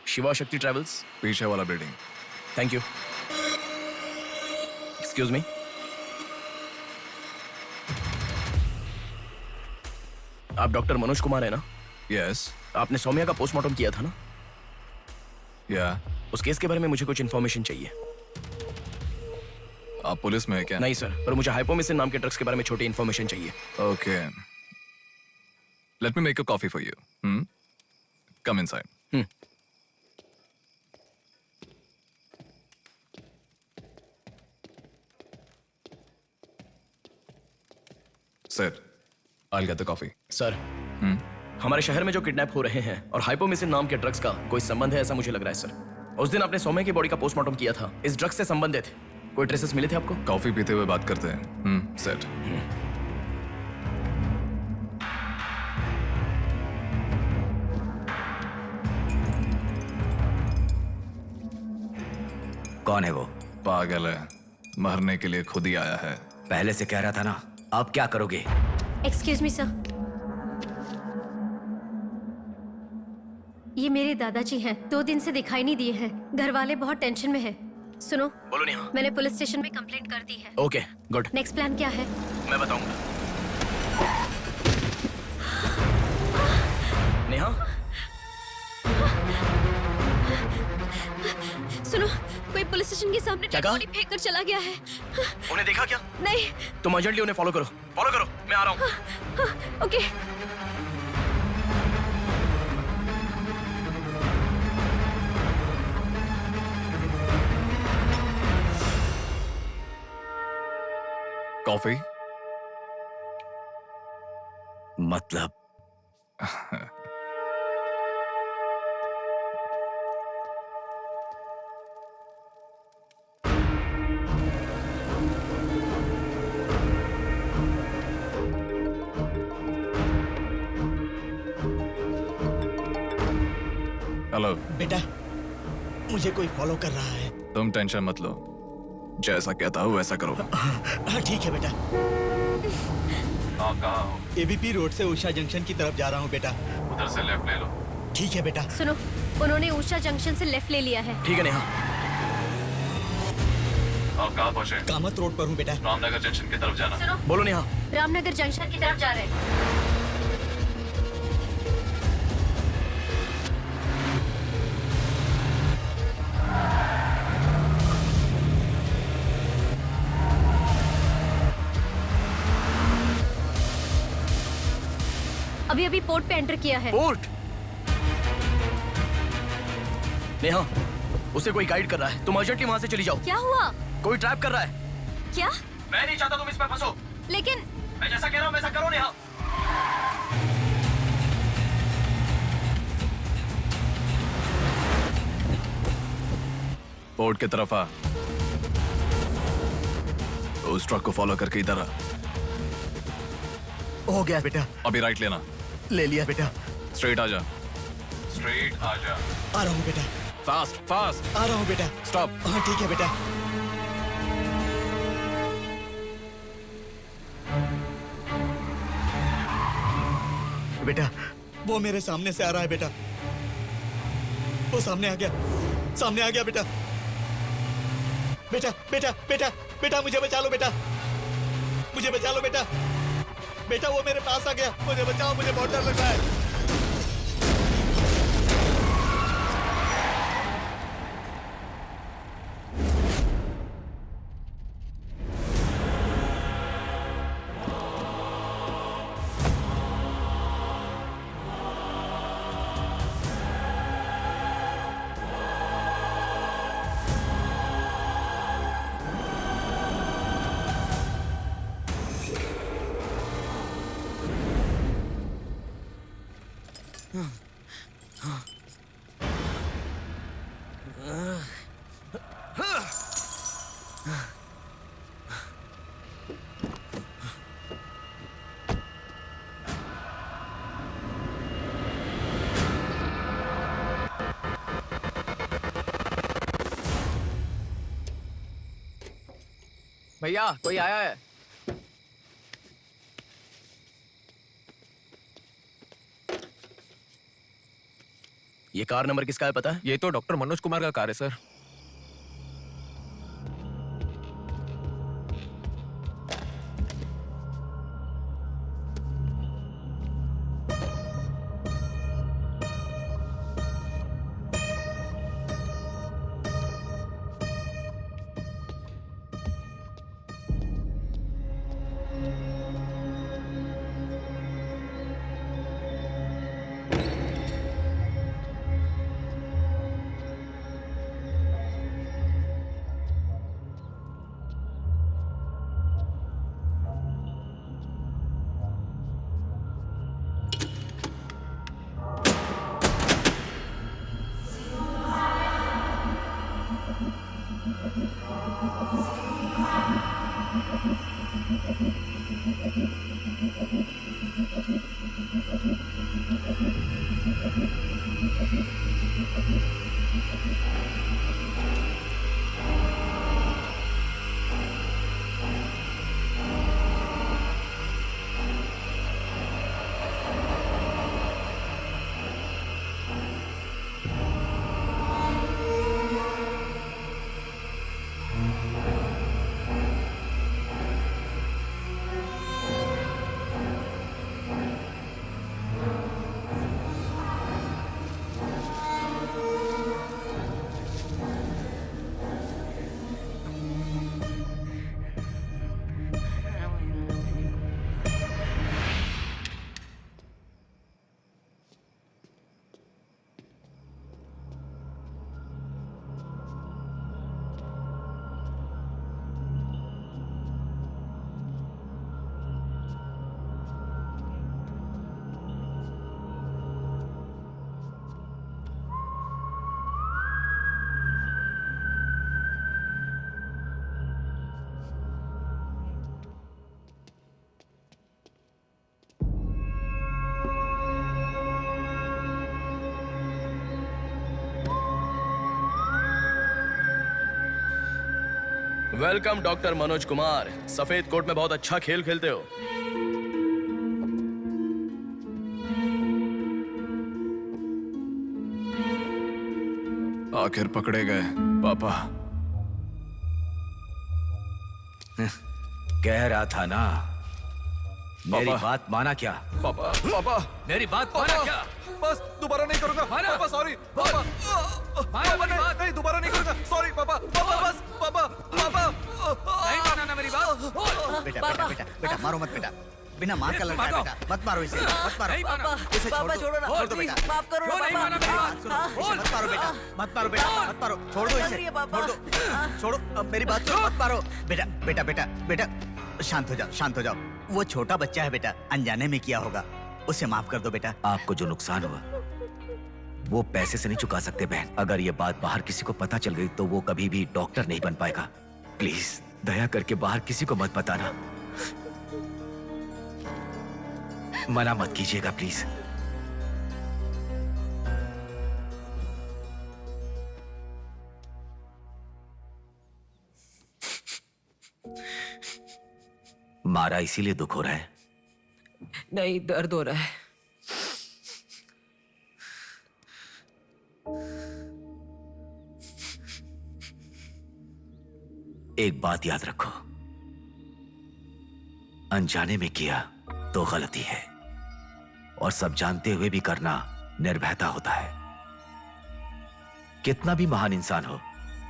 [SPEAKER 3] शिवा शक्ति ट्रैवल्स,
[SPEAKER 16] पीछे वाला building.
[SPEAKER 3] Thank you. Excuse me, आप डॉक्टर मनोज कुमार है ना?
[SPEAKER 16] यस।
[SPEAKER 3] आपने सौम्या का पोस्टमार्टम किया था ना?
[SPEAKER 16] या।
[SPEAKER 3] उस केस के बारे में मुझे कुछ इन्फॉर्मेशन चाहिए।
[SPEAKER 16] आप पुलिस में है क्या?
[SPEAKER 3] नहीं सर, पर मुझे हाइपोमेसिन नाम के ड्रग्स के बारे में छोटी इन्फॉर्मेशन चाहिए।
[SPEAKER 16] Okay, let me make a coffee for you. Come inside. Sir, I'll get the coffee.
[SPEAKER 3] Sir, हमारे शहर में जो किडनैप हो रहे हैं और हाइपोमेसिन नाम के ड्रग्स का कोई संबंध है ऐसा मुझे लग रहा है सर। उस दिन आपने सौम्या की बॉडी का पोस्टमार्टम किया था, इस ड्रग्स से संबंधित कोई ट्रेसेस मिले थे आपको?
[SPEAKER 16] कॉफी पीते हुए बात करते हैं। सेट।
[SPEAKER 21] कौन है वो?
[SPEAKER 16] पागल है, मरने के लिए खुद ही आया है।
[SPEAKER 21] पहले से कह रहा था ना, आप क्या करोगे?
[SPEAKER 11] एक्सक्यूज मी सर, ये मेरे दादाजी हैं, 2 दिन से दिखाई नहीं दिए हैं। घर वाले बहुत टेंशन में हैं। सुनो,
[SPEAKER 3] बोलो नेहा।
[SPEAKER 11] मैंने पुलिस स्टेशन में कंप्लेंट कर दी है।
[SPEAKER 3] Okay, good.
[SPEAKER 11] नेक्स्ट प्लान क्या है?
[SPEAKER 3] मैं बताऊंगा। नेहा,
[SPEAKER 11] सुनो, कोई पुलिस स्टेशन के सामने
[SPEAKER 3] क्या
[SPEAKER 11] डेड
[SPEAKER 3] कहा?
[SPEAKER 11] बॉडी फेंक कर चला गया है।
[SPEAKER 3] उन्हें देखा क्या?
[SPEAKER 11] नहीं।
[SPEAKER 3] तुम अर्जेंटली उन्हें फॉलो करो। फॉलो करो, मैं आ रहा हूँ।
[SPEAKER 11] ओके।
[SPEAKER 16] कॉफी?
[SPEAKER 21] मतलब
[SPEAKER 16] हेलो।
[SPEAKER 2] बेटा, मुझे कोई फॉलो कर रहा है।
[SPEAKER 16] तुम टेंशन मत लो, जैसा कहता हूँ वैसा करो।
[SPEAKER 2] हाँ ठीक है बेटा।
[SPEAKER 16] आप कहाँ हो?
[SPEAKER 2] एबीपी रोड से उषा जंक्शन की तरफ जा रहा हूँ बेटा।
[SPEAKER 16] उधर से लेफ्ट ले लो।
[SPEAKER 2] ठीक है बेटा।
[SPEAKER 11] सुनो, उन्होंने उषा जंक्शन से लेफ्ट ले लिया है।
[SPEAKER 3] ठीक है नेहा।
[SPEAKER 16] आप कहाँ पहुँचे?
[SPEAKER 2] कामत रोड पर हूँ बेटा।
[SPEAKER 16] रामनगर जंक्शन की तरफ जाना।
[SPEAKER 11] सुनो,
[SPEAKER 3] बोलो नेहा।
[SPEAKER 11] रामनगर जंक्शन की तरफ जा रहे हैं। अभी अभी पोर्ट पे एंटर किया है।
[SPEAKER 3] पोर्ट? नेहा, उसे कोई गाइड कर रहा है। तुम अर्जेंटली वहां से चली जाओ।
[SPEAKER 11] क्या हुआ?
[SPEAKER 3] कोई ट्रैप कर रहा है।
[SPEAKER 11] क्या?
[SPEAKER 3] मैं नहीं चाहता तुम इसमें फंसो।
[SPEAKER 11] लेकिन
[SPEAKER 3] मैं जैसा कह रहा हूँ वैसा करो नेहा।
[SPEAKER 16] पोर्ट की तरफ आ। उस ट्रक को फॉलो करके इधर आ।
[SPEAKER 2] हो गया बेटा।
[SPEAKER 16] अभी राइट लेना।
[SPEAKER 2] ले लिया बेटा।
[SPEAKER 16] स्ट्रेट आ जा। स्ट्रेट आ जा।
[SPEAKER 2] आ रहा हूँ बेटा।
[SPEAKER 16] Fast fast.
[SPEAKER 2] आ रहा हूँ बेटा।
[SPEAKER 16] स्टॉप।
[SPEAKER 2] हाँ ठीक है बेटा। बेटा, वो मेरे सामने से आ रहा है बेटा। वो सामने आ गया। सामने आ गया बेटा। बेटा बेटा बेटा बेटा मुझे बचा लो बेटा। मुझे बचा लो बेटा। बेटा वो मेरे पास आ गया। मुझे बचाओ, मुझे बहुत डर लग रहा है।
[SPEAKER 7] भैया कोई आया है।
[SPEAKER 3] ये कार नंबर किसका है पता है?
[SPEAKER 7] ये तो डॉक्टर मनोज कुमार का कार है sir.
[SPEAKER 3] Welcome doctor Manoj Kumar. सफेद कोट में बहुत अच्छा खेल खेलते हो।
[SPEAKER 16] आखिर पकड़े गए पापा।
[SPEAKER 21] कह रहा था ना, मेरी बात माना क्या?
[SPEAKER 16] पापा पापा
[SPEAKER 21] मेरी बात माना क्या?
[SPEAKER 16] बस दोबारा नहीं करूंगा पापा, सॉरी पापा। पापा नहीं दोबारा नहीं करूंगा, सॉरी पापा। पापा बस पापा पापा
[SPEAKER 21] नहीं माना ना मेरी बात।
[SPEAKER 8] बेटा बेटा बेटा बेटा मारो मत बेटा, बिना माँ का लड़का है बेटा, मत मारो इसे, मत मारो इसे, छोड़ दो, छोड़ दो बेटा,
[SPEAKER 14] माफ करो ना पापा।
[SPEAKER 8] इसे मत मारो बेटा, मत मारो बेटा, मत मारो, छोड़ दो इसे, छोड़ दो, छोड़ो, अब मेरी बात सुनो, मत मारो बेटा बेटा बेटा बेटा, शांत हो जाओ, शांत हो जाओ। वो छोटा बच्चा है बेटा, अनजाने में किया होगा, उसे माफ कर दो बेटा।
[SPEAKER 21] आपको जो नुकसान हुआ वो पैसे से नहीं चुका सकते बहन। अगर ये बात बाहर किसी को पता चल गई तो वो कभी भी डॉक्टर नहीं बन पाएगा। प्लीज दया करके बाहर किसी को मत बताना, मना मत कीजिएगा प्लीज। मारा इसीलिए दुख हो रहा है?
[SPEAKER 15] नहीं, दर्द हो रहा है।
[SPEAKER 21] एक बात याद रखो, अनजाने में किया तो गलती है, और सब जानते हुए भी करना निर्भयता होता है। कितना भी महान इंसान हो,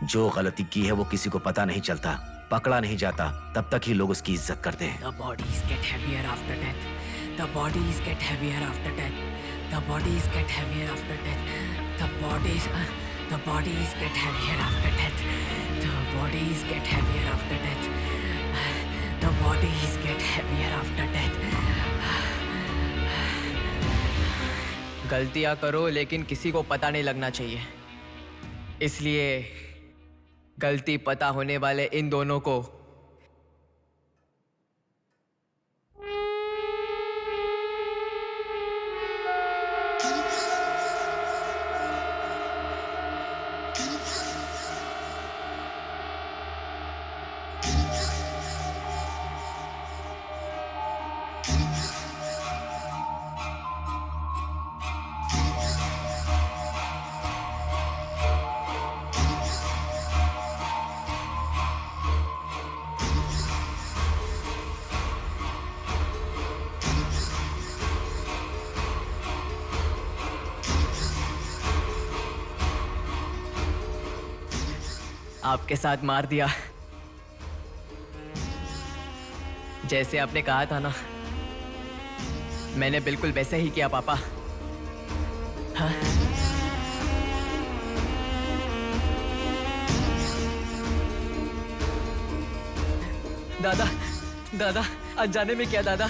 [SPEAKER 21] जो गलती की है वो किसी को पता नहीं चलता, पकड़ा नहीं जाता, तब तक ही लोग उसकी इज्जत करते हैं।
[SPEAKER 15] The bodies get heavier after death. The bodies get heavier after death. The bodies get heavier after death. The bodies get heavier after death. The bodies get heavier after death. The bodies get heavier after death. गलतियां करो लेकिन किसी को पता नहीं लगना चाहिए। इसलिए गलती पता होने वाले इन दोनों को आपके साथ मार दिया, जैसे आपने कहा था ना, मैंने बिल्कुल वैसे ही किया पापा। हाँ? दादा दादा अनजाने में किया दादा,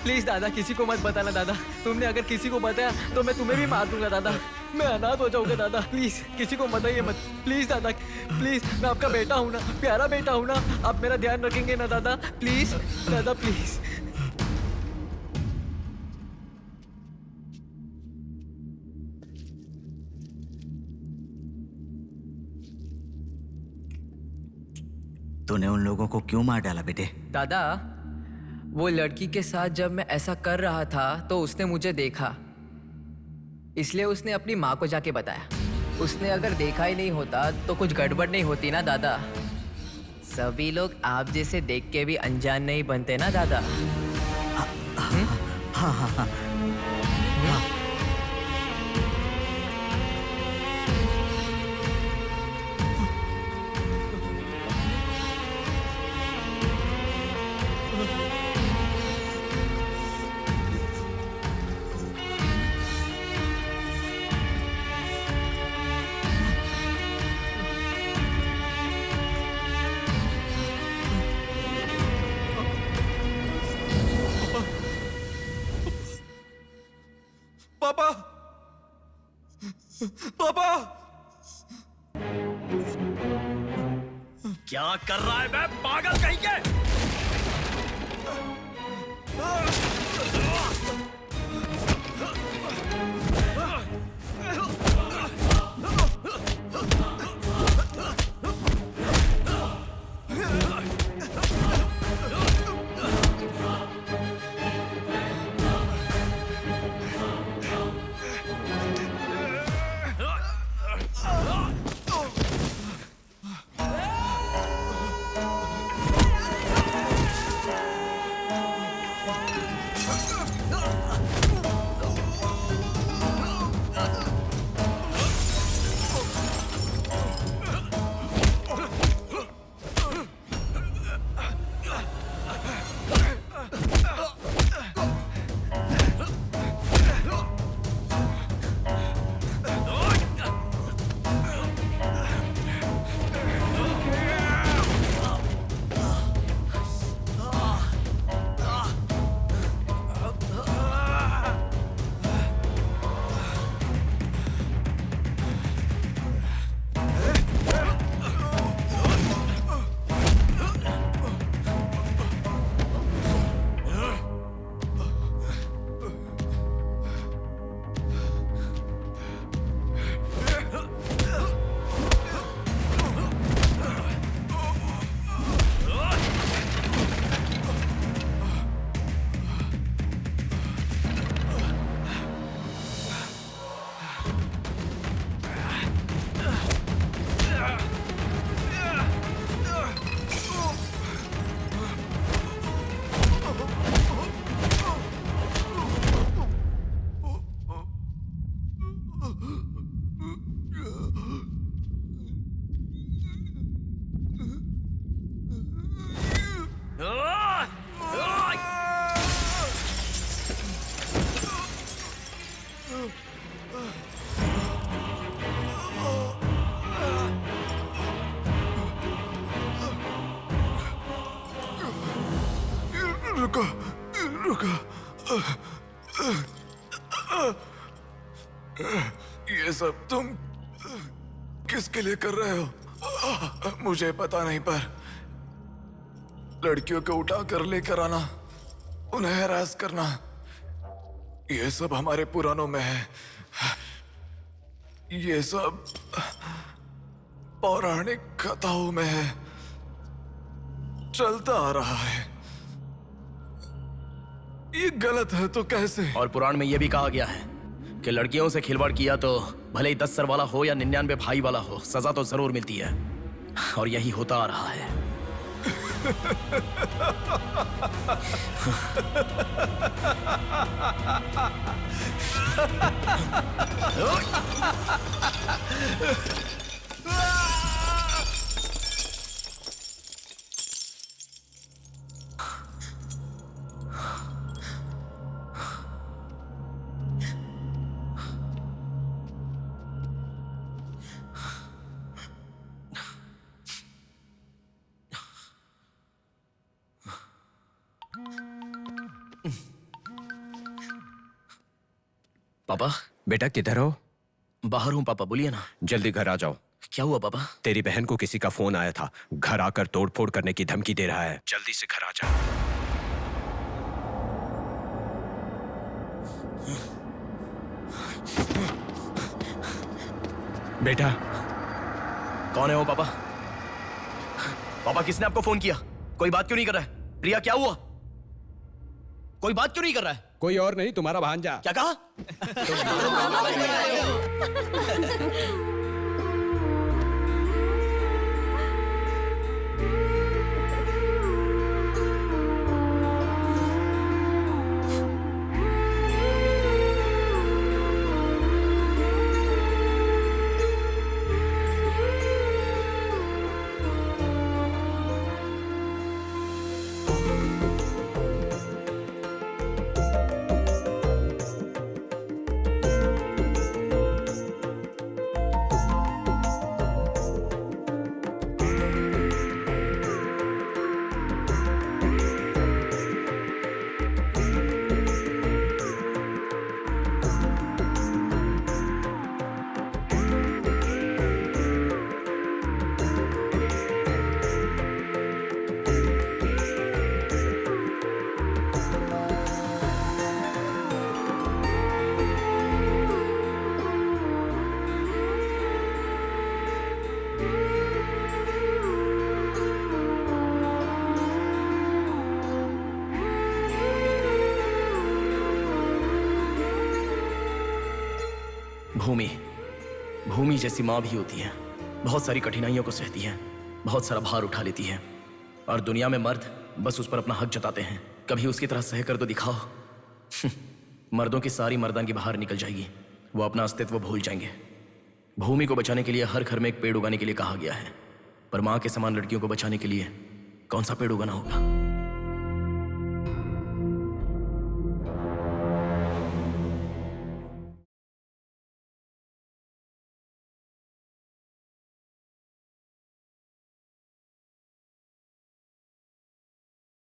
[SPEAKER 15] प्लीज दादा किसी को मत बताना दादा। तुमने अगर किसी को बताया तो मैं तुम्हें भी मार दूंगा दादा, मैं अनाथ हो जाऊंगा दादा। प्लीज किसी को बताइए मत, प्लीज दादा, प्लीज। मैं आपका बेटा हूं ना, प्यारा बेटा हूं ना, आप मेरा ध्यान रखेंगे ना दादा? प्लीज दादा प्लीज।
[SPEAKER 8] तूने उन लोगों को क्यों मार डाला बेटे?
[SPEAKER 15] दादा वो लड़की के साथ जब मैं ऐसा कर रहा था तो उसने मुझे देखा, इसलिए उसने अपनी माँ को जाके बताया। उसने अगर देखा ही नहीं होता तो कुछ गड़बड़ नहीं होती ना दादा। सभी लोग आप जैसे देख के भी अनजान नहीं बनते ना दादा।
[SPEAKER 8] हाँ हाँ हाँ
[SPEAKER 16] पापा पापा
[SPEAKER 21] क्या कर रहा है बे पागल कहीं के?
[SPEAKER 16] ये सब तुम किसके लिए कर रहे हो? मुझे पता नहीं, पर लड़कियों को उठा कर लेकर आना, उन्हें हैरास करना, ये सब हमारे पुराणों में है। ये सब पौराणिक कथाओं में है, चलता आ रहा है। ये गलत है तो कैसे?
[SPEAKER 3] और पुराण में यह भी कहा गया है कि लड़कियों से खिलवाड़ किया तो भले ही 10 सर वाला हो या 99 भाई वाला हो, सजा तो जरूर मिलती है। और यही होता आ रहा है। पापा।
[SPEAKER 13] बेटा किधर हो?
[SPEAKER 3] बाहर हूँ पापा, बोलिए ना।
[SPEAKER 13] जल्दी घर आ जाओ।
[SPEAKER 3] क्या हुआ पापा?
[SPEAKER 13] तेरी बहन को किसी का फोन आया था, घर आकर तोड़फोड़ करने की धमकी दे रहा है। जल्दी से घर आ जा। बेटा।
[SPEAKER 3] कौन है वो पापा? पापा किसने आपको फोन किया? कोई बात क्यों नहीं कर रहा है? प्रिया क्या हुआ? कोई बात क्यों नहीं कर रहा है?
[SPEAKER 13] कोई और नहीं, तुम्हारा भांजा।
[SPEAKER 3] क्या कहा? भूमि जैसी माँ भी होती है, बहुत सारी कठिनाइयों को सहती है, बहुत सारा भार उठा लेती है, और दुनिया में मर्द बस उस पर अपना हक जताते हैं। कभी उसकी तरह सह कर तो दिखाओ। मर्दों की सारी मर्दानगी बाहर निकल जाएगी, वो अपना अस्तित्व भूल जाएंगे। भूमि को बचाने के लिए हर घर में एक पेड़ उगाने के लिए कहा गया है, पर माँ के समान लड़कियों को बचाने के लिए कौन सा पेड़ उगाना होगा?